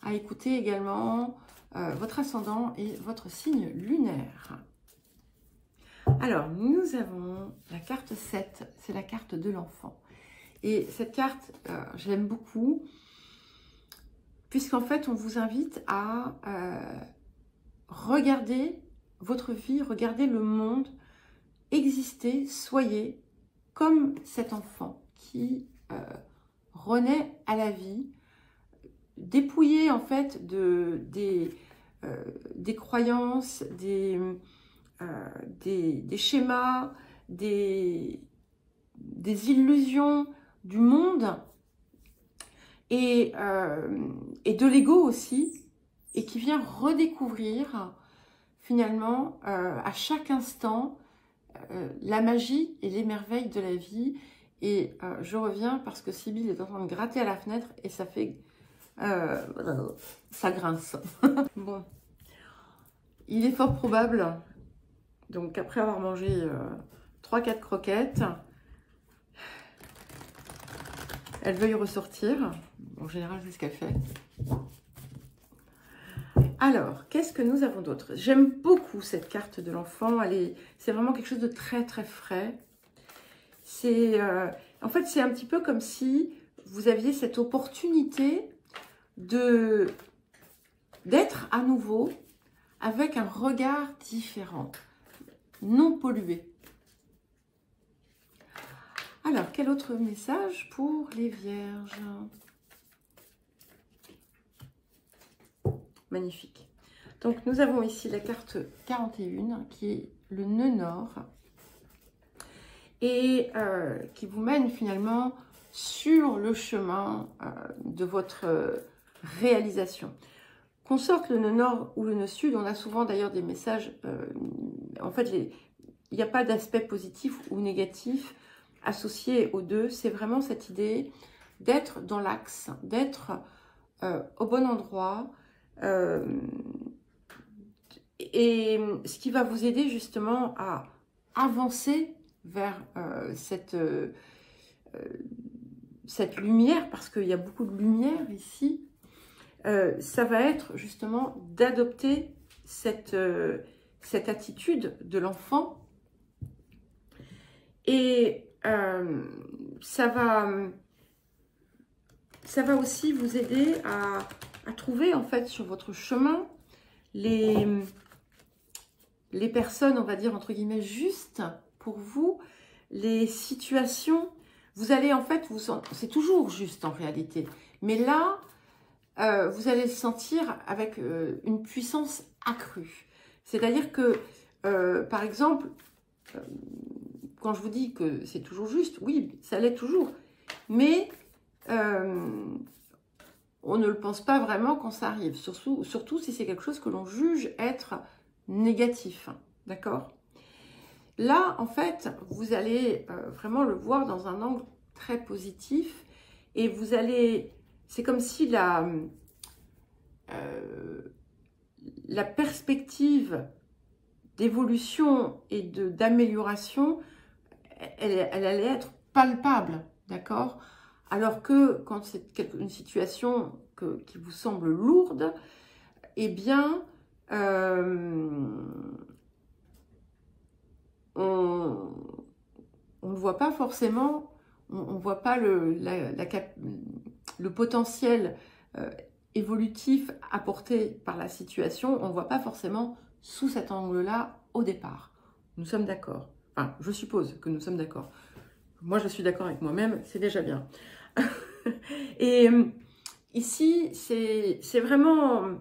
à écouter également votre ascendant et votre signe lunaire. Alors, nous avons la carte 7, c'est la carte de l'enfant. Et cette carte, je l'aime beaucoup, puisqu'en fait, on vous invite à regarder votre vie, regarder le monde, exister, soyez comme cet enfant qui renaît à la vie, dépouillé en fait des croyances, des schémas, des illusions du monde et de l'ego aussi, et qui vient redécouvrir finalement à chaque instant la magie et les merveilles de la vie. Et je reviens parce que Sybille est en train de gratter à la fenêtre et ça fait... ça grince. Bon, il est fort probable, donc après avoir mangé 3-4 croquettes, elle veuille ressortir. En général, c'est ce qu'elle fait. Alors, qu'est-ce que nous avons d'autre? J'aime beaucoup cette carte de l'enfant. C'est vraiment quelque chose de très frais. En fait, c'est un petit peu comme si vous aviez cette opportunité d'être à nouveau avec un regard différent, non pollué. Alors, quel autre message pour les vierges? Magnifique. Donc, nous avons ici la carte 41 qui est le nœud nord et qui vous mène finalement sur le chemin de votre réalisation. Qu'on sorte le nœud nord ou le nœud sud, on a souvent d'ailleurs des messages, en fait, il n'y a pas d'aspect positif ou négatif associé aux deux. C'est vraiment cette idée d'être dans l'axe, d'être au bon endroit, et ce qui va vous aider justement à avancer vers cette lumière, parce qu'il y a beaucoup de lumière ici. Ça va être justement d'adopter cette attitude de l'enfant, et ça va aussi vous aider à trouver en fait sur votre chemin les personnes, on va dire entre guillemets, justes pour vous, les situations. Vous allez en fait, c'est toujours juste en réalité, mais là, vous allez le sentir avec une puissance accrue. C'est-à-dire que, par exemple, quand je vous dis que c'est toujours juste, oui, ça l'est toujours, mais on ne le pense pas vraiment quand ça arrive, surtout si c'est quelque chose que l'on juge être négatif, d'accord? Là, en fait, vous allez vraiment le voir dans un angle très positif et vous allez, c'est comme si la perspective d'évolution et d'amélioration, elle allait être palpable, d'accord? Alors que quand c'est une situation qui vous semble lourde, eh bien, on ne voit pas forcément, on voit pas le potentiel évolutif apporté par la situation, on ne voit pas forcément sous cet angle-là au départ. Nous sommes d'accord. Enfin, je suppose que nous sommes d'accord. Moi, je suis d'accord avec moi-même, c'est déjà bien. Et ici, c'est vraiment...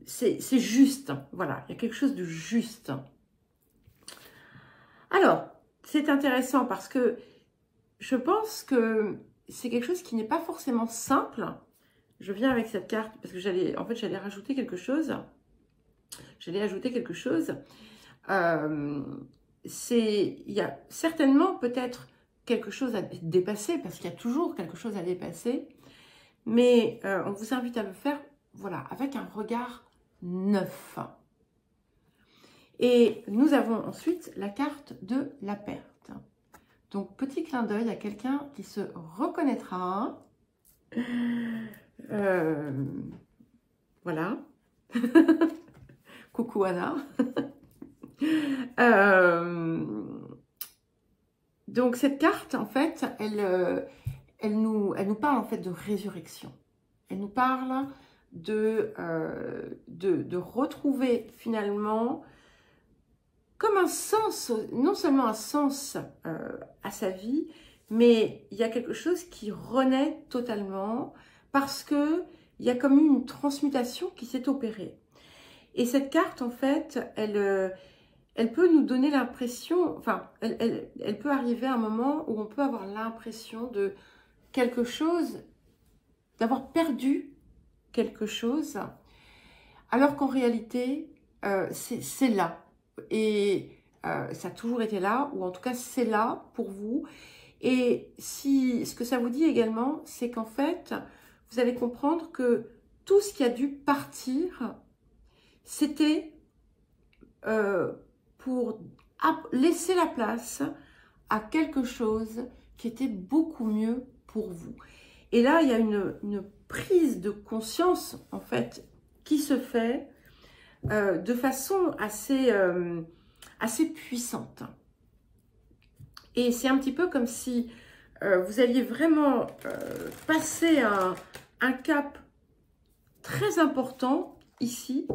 c'est juste. Voilà, il y a quelque chose de juste. Alors, c'est intéressant parce que je pense que c'est quelque chose qui n'est pas forcément simple. Je viens avec cette carte parce que j'allais rajouter quelque chose. J'allais ajouter quelque chose. Il y a certainement peut-être quelque chose à dépasser, parce qu'il y a toujours quelque chose à dépasser, mais on vous invite à le faire, voilà, avec un regard neuf. Et nous avons ensuite la carte de la perte. Donc, petit clin d'œil à quelqu'un qui se reconnaîtra. Voilà. Coucou Anna. Donc cette carte, en fait, elle nous parle en fait de résurrection. Elle nous parle de retrouver finalement comme un sens, non seulement un sens à sa vie, mais il y a quelque chose qui renaît totalement parce que il y a comme une transmutation qui s'est opérée. Et cette carte, en fait, elle peut nous donner l'impression, enfin, elle peut arriver à un moment où on peut avoir l'impression de quelque chose, d'avoir perdu quelque chose, alors qu'en réalité, c'est là. Et ça a toujours été là, ou en tout cas, c'est là pour vous. Et ce que ça vous dit également, c'est qu'en fait, vous allez comprendre que tout ce qui a dû partir, c'était pour laisser la place à quelque chose qui était beaucoup mieux pour vous. Et là, il y a une prise de conscience, en fait, qui se fait de façon assez puissante. Et c'est un petit peu comme si vous alliez vraiment passer un cap très important ici.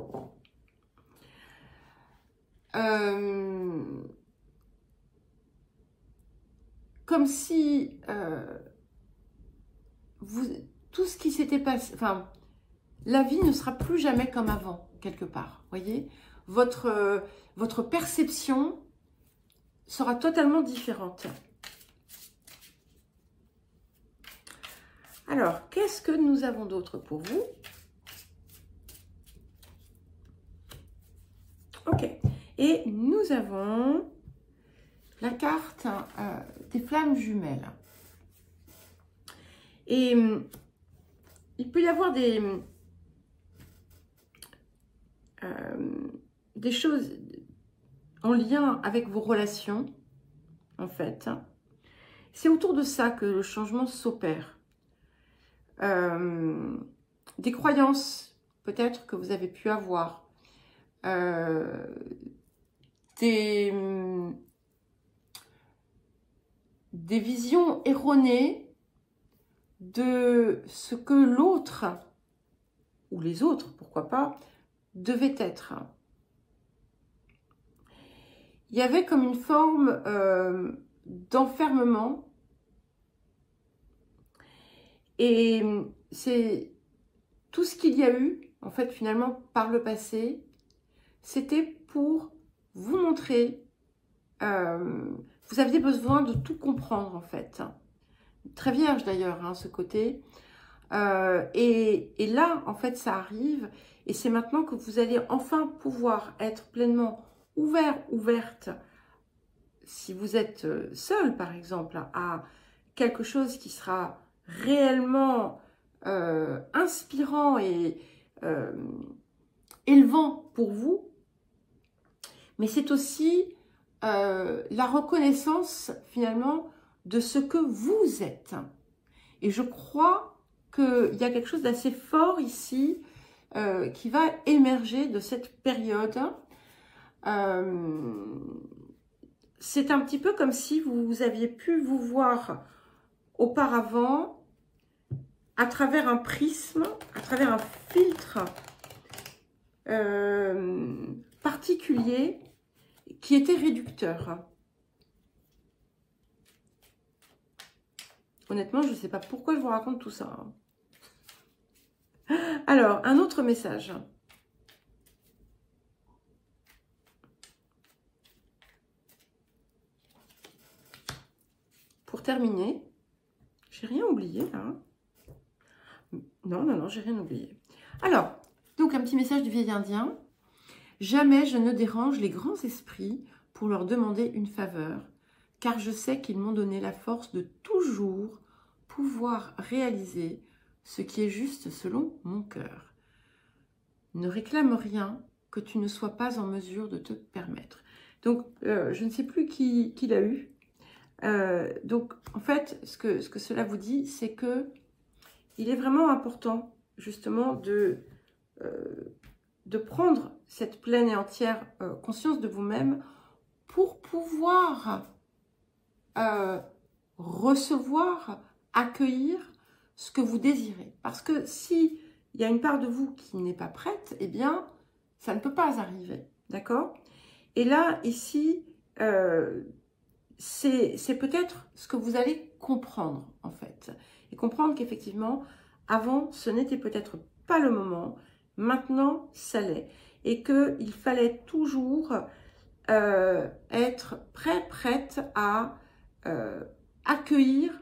Comme si tout ce qui s'était passé, enfin, la vie ne sera plus jamais comme avant, quelque part, voyez, votre perception sera totalement différente. Alors, qu'est-ce que nous avons d'autre pour vous? Ok, et nous avons la carte des flammes jumelles. Et il peut y avoir des choses en lien avec vos relations, en fait. C'est autour de ça que le changement s'opère. Des croyances, peut-être, que vous avez pu avoir. Des visions erronées de ce que l'autre, ou les autres, pourquoi pas, devait être. Il y avait comme une forme d'enfermement. Et c'est tout ce qu'il y a eu, en fait, finalement, par le passé, c'était pour vous montrer, vous aviez besoin de tout comprendre, en fait. Très vierge, d'ailleurs, hein, ce côté. Et là, en fait, ça arrive. Et c'est maintenant que vous allez enfin pouvoir être pleinement ouverte, si vous êtes seul, par exemple, à quelque chose qui sera réellement inspirant et élevant pour vous, mais c'est aussi la reconnaissance finalement de ce que vous êtes. Et je crois qu'il y a quelque chose d'assez fort ici qui va émerger de cette période. C'est un petit peu comme si vous aviez pu vous voir auparavant à travers un prisme, à travers un filtre particulier qui était réducteur. Honnêtement, je ne sais pas pourquoi je vous raconte tout ça. Alors, un autre message. Pour terminer, j'ai rien oublié là. Non, j'ai rien oublié. Alors, donc un petit message du vieil indien. Jamais je ne dérange les grands esprits pour leur demander une faveur, car je sais qu'ils m'ont donné la force de toujours pouvoir réaliser ce qui est juste selon mon cœur. Ne réclame rien que tu ne sois pas en mesure de te permettre. Donc, je ne sais plus qui l'a eu. Donc, en fait, ce que cela vous dit, c'est que il est vraiment important, justement, de prendre cette pleine et entière conscience de vous-même pour pouvoir recevoir, accueillir ce que vous désirez. Parce que si il y a une part de vous qui n'est pas prête, eh bien, ça ne peut pas arriver. D'accord? Et là, ici, c'est peut-être ce que vous allez comprendre, en fait. Et comprendre qu'effectivement, avant, ce n'était peut-être pas le moment. Maintenant, ça l'est. Et qu'il fallait toujours être prête à accueillir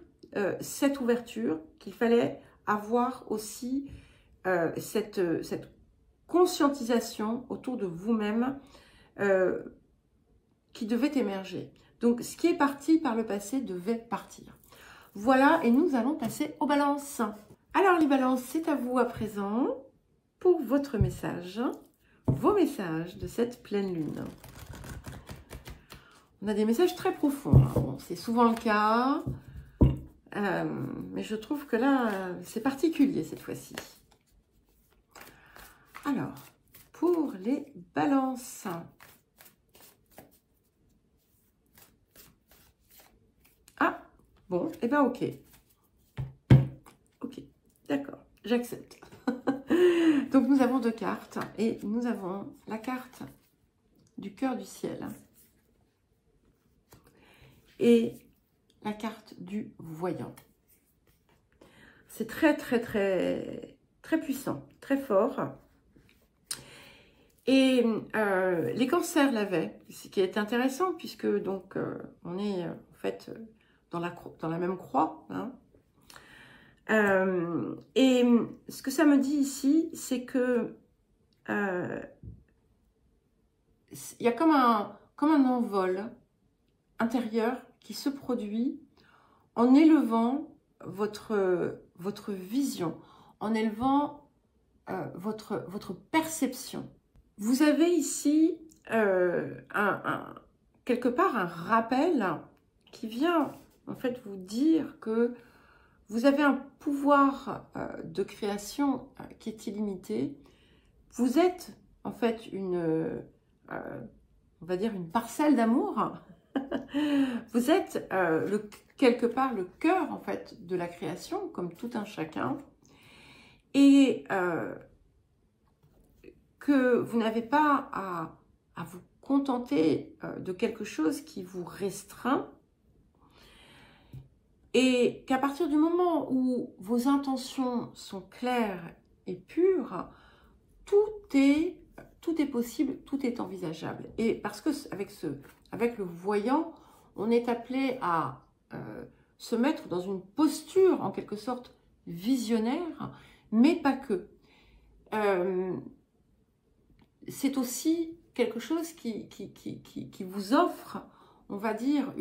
cette ouverture, qu'il fallait avoir aussi cette conscientisation autour de vous-même qui devait émerger. Donc, ce qui est parti par le passé devait partir. Voilà, et nous allons passer aux balances. Alors, les balances, c'est à vous à présent pour votre message, vos messages de cette pleine lune. On a des messages très profonds. Bon, c'est souvent le cas, mais je trouve que là, c'est particulier cette fois-ci. Alors, pour les balances. Ah, bon, et ben ok. Ok, d'accord, j'accepte. Donc, nous avons deux cartes et nous avons la carte du cœur du ciel et la carte du voyant. C'est très puissant, très fort. Et les cancers l'avaient, ce qui est intéressant puisque donc on est en fait dans la même croix. Hein. Et ce que ça me dit ici, c'est que il y a comme un envol intérieur qui se produit en élevant votre vision, en élevant votre perception. Vous avez ici quelque part un rappel qui vient en fait vous dire que vous avez un pouvoir de création qui est illimité. Vous êtes en fait on va dire une parcelle d'amour. Vous êtes quelque part le cœur en fait de la création, comme tout un chacun. Et que vous n'avez pas à vous contenter de quelque chose qui vous restreint et qu'à partir du moment où vos intentions sont claires et pures, tout est possible, tout est envisageable. Et parce que avec le voyant, on est appelé à se mettre dans une posture en quelque sorte visionnaire, mais pas que. C'est aussi quelque chose qui vous offre, on va dire,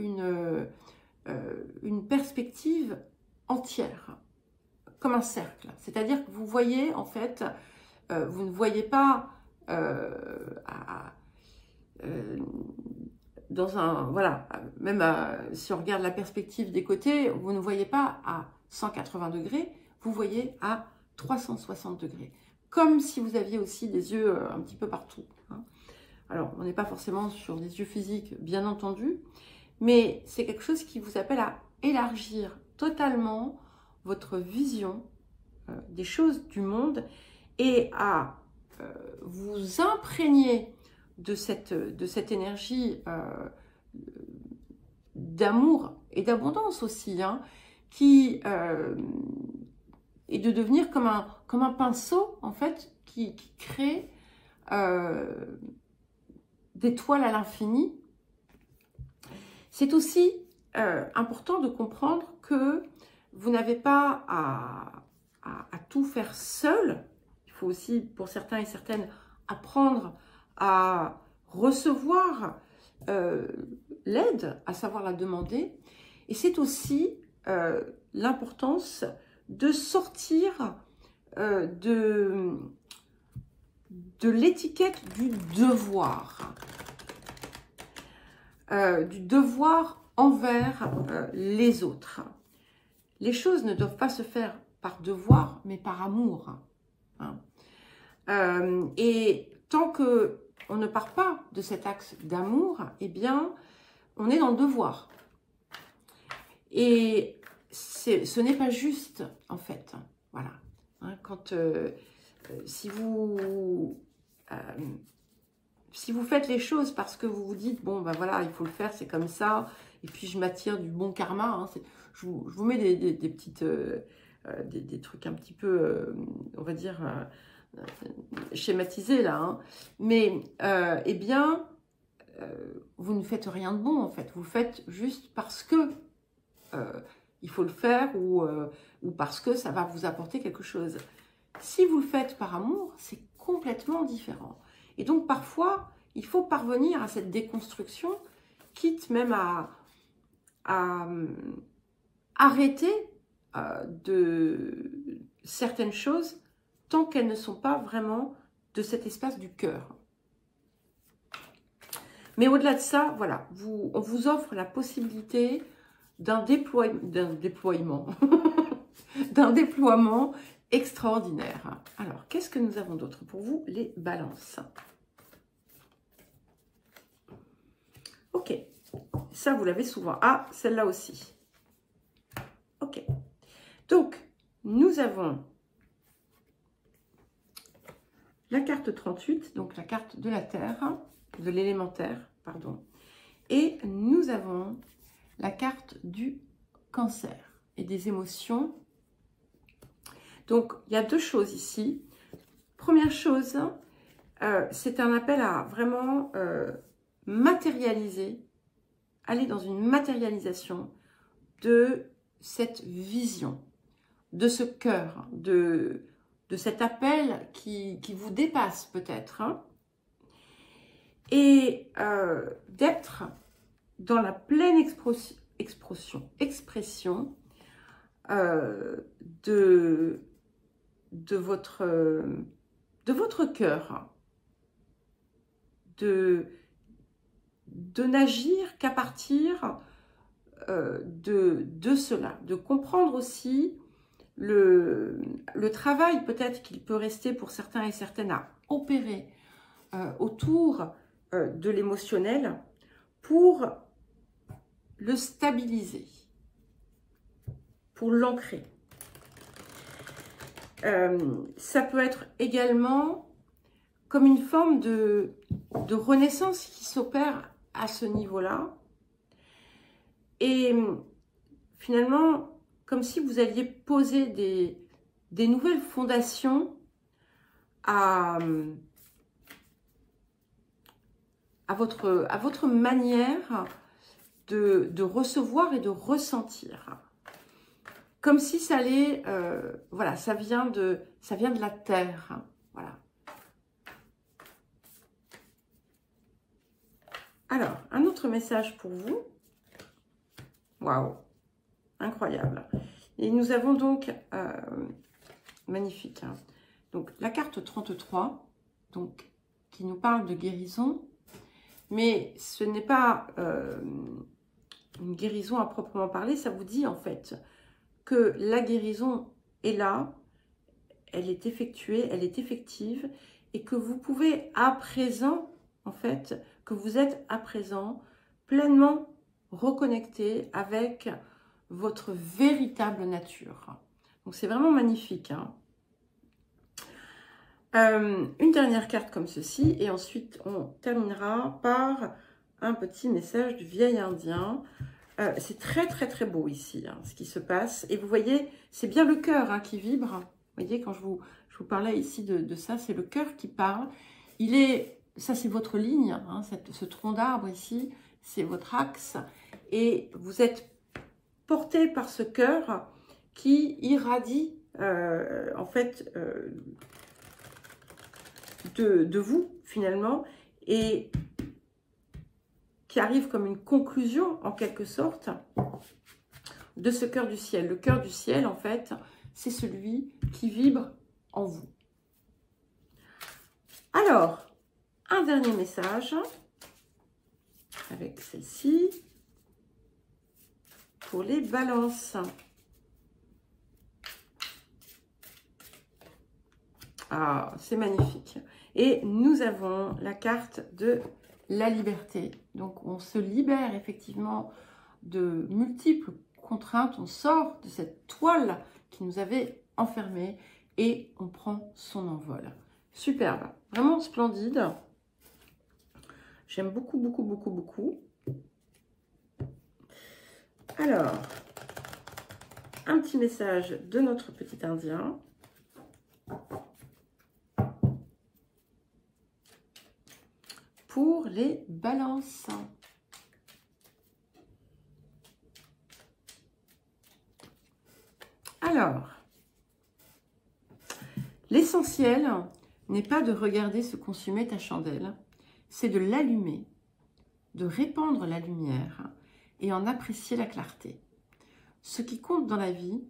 une perspective entière, comme un cercle. C'est-à-dire que vous voyez, en fait, vous ne voyez pas dans un... Voilà, même si on regarde la perspective des côtés, vous ne voyez pas à 180 degrés, vous voyez à 360 degrés. Comme si vous aviez aussi des yeux un petit peu partout. Hein. Alors, on n'est pas forcément sur des yeux physiques, bien entendu, mais c'est quelque chose qui vous appelle à élargir totalement votre vision des choses du monde et à vous imprégner de cette énergie d'amour et d'abondance aussi, hein, qui et de devenir comme un pinceau, en fait, qui crée des toiles à l'infini. C'est aussi important de comprendre que vous n'avez pas à tout faire seul. Il faut aussi, pour certains et certaines, apprendre à recevoir l'aide, à savoir la demander. Et c'est aussi l'importance de sortir de l'étiquette du devoir envers les autres. Les choses ne doivent pas se faire par devoir, mais par amour. Hein. Et tant qu'on ne part pas de cet axe d'amour, eh bien, on est dans le devoir. Et ce n'est pas juste, en fait. Voilà. Hein, quand, si vous faites les choses parce que vous vous dites, bon, ben voilà, il faut le faire, c'est comme ça, et puis je m'attire du bon karma, hein, je vous mets des petites, des trucs un petit peu, on va dire, schématisés là, hein. Mais, eh bien, vous ne faites rien de bon, en fait. Vous le faites juste parce que il faut le faire ou parce que ça va vous apporter quelque chose. Si vous le faites par amour, c'est complètement différent. Et donc, parfois, il faut parvenir à cette déconstruction, quitte même à arrêter de certaines choses tant qu'elles ne sont pas vraiment de cet espace du cœur. Mais au-delà de ça, voilà, on vous offre la possibilité d'un déploiement, d'un déploiement extraordinaire. Alors, qu'est-ce que nous avons d'autre pour vous, les balances? Ok, ça vous l'avez souvent. Ah, celle-là aussi. Ok, donc nous avons la carte 38, donc la carte de la Terre, de l'élémentaire, pardon. Et nous avons la carte du Cancer et des émotions. Donc, il y a deux choses ici. Première chose, c'est un appel à vraiment matérialiser, aller dans une matérialisation de cette vision, de ce cœur, de cet appel qui vous dépasse peut-être, hein, et d'être dans la pleine expression de votre cœur, de n'agir qu'à partir de cela, de comprendre aussi le travail peut-être qu'il peut rester pour certains et certaines à opérer autour de l'émotionnel pour le stabiliser, pour l'ancrer. Ça peut être également comme une forme de renaissance qui s'opère à ce niveau-là. Et finalement, comme si vous alliez poser des nouvelles fondations à votre manière de recevoir et de ressentir. Comme si ça allait, voilà, ça vient de la terre, voilà. Alors, un autre message pour vous. Waouh! incroyable. Et nous avons donc, magnifique, hein, donc la carte 33, donc, qui nous parle de guérison, mais ce n'est pas une guérison à proprement parler, ça vous dit en fait que la guérison est là, elle est effectuée, elle est effective, et que vous pouvez à présent, en fait, que vous êtes à présent pleinement reconnecté avec votre véritable nature. Donc c'est vraiment magnifique, hein. Une dernière carte comme ceci, et ensuite on terminera par un petit message du vieil indien. C'est très très très beau ici, hein, ce qui se passe. Et vous voyez, c'est bien le cœur, hein, qui vibre. Vous voyez, quand je vous parlais ici de ça, c'est le cœur qui parle. Ça c'est votre ligne, hein, ce tronc d'arbre ici, c'est votre axe. Et vous êtes porté par ce cœur qui irradie, en fait, de vous, finalement, et qui arrive comme une conclusion, en quelque sorte, de ce cœur du ciel. Le cœur du ciel, en fait, c'est celui qui vibre en vous. Alors, un dernier message, avec celle-ci, pour les balances. Ah, c'est magnifique. Et nous avons la carte de la liberté. Donc, on se libère effectivement de multiples contraintes. On sort de cette toile qui nous avait enfermés et on prend son envol. Superbe. Vraiment splendide. J'aime beaucoup, beaucoup, beaucoup, beaucoup. Alors, un petit message de notre petit Indien. Pour les balances. Alors, l'essentiel n'est pas de regarder se consumer ta chandelle, c'est de l'allumer, de répandre la lumière et en apprécier la clarté. Ce qui compte dans la vie,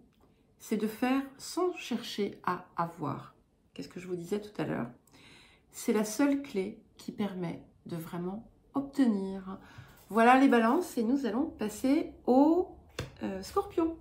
c'est de faire sans chercher à avoir. Qu'est-ce que je vous disais tout à l'heure? C'est la seule clé qui permet de vraiment obtenir. Voilà les balances et nous allons passer au Scorpion.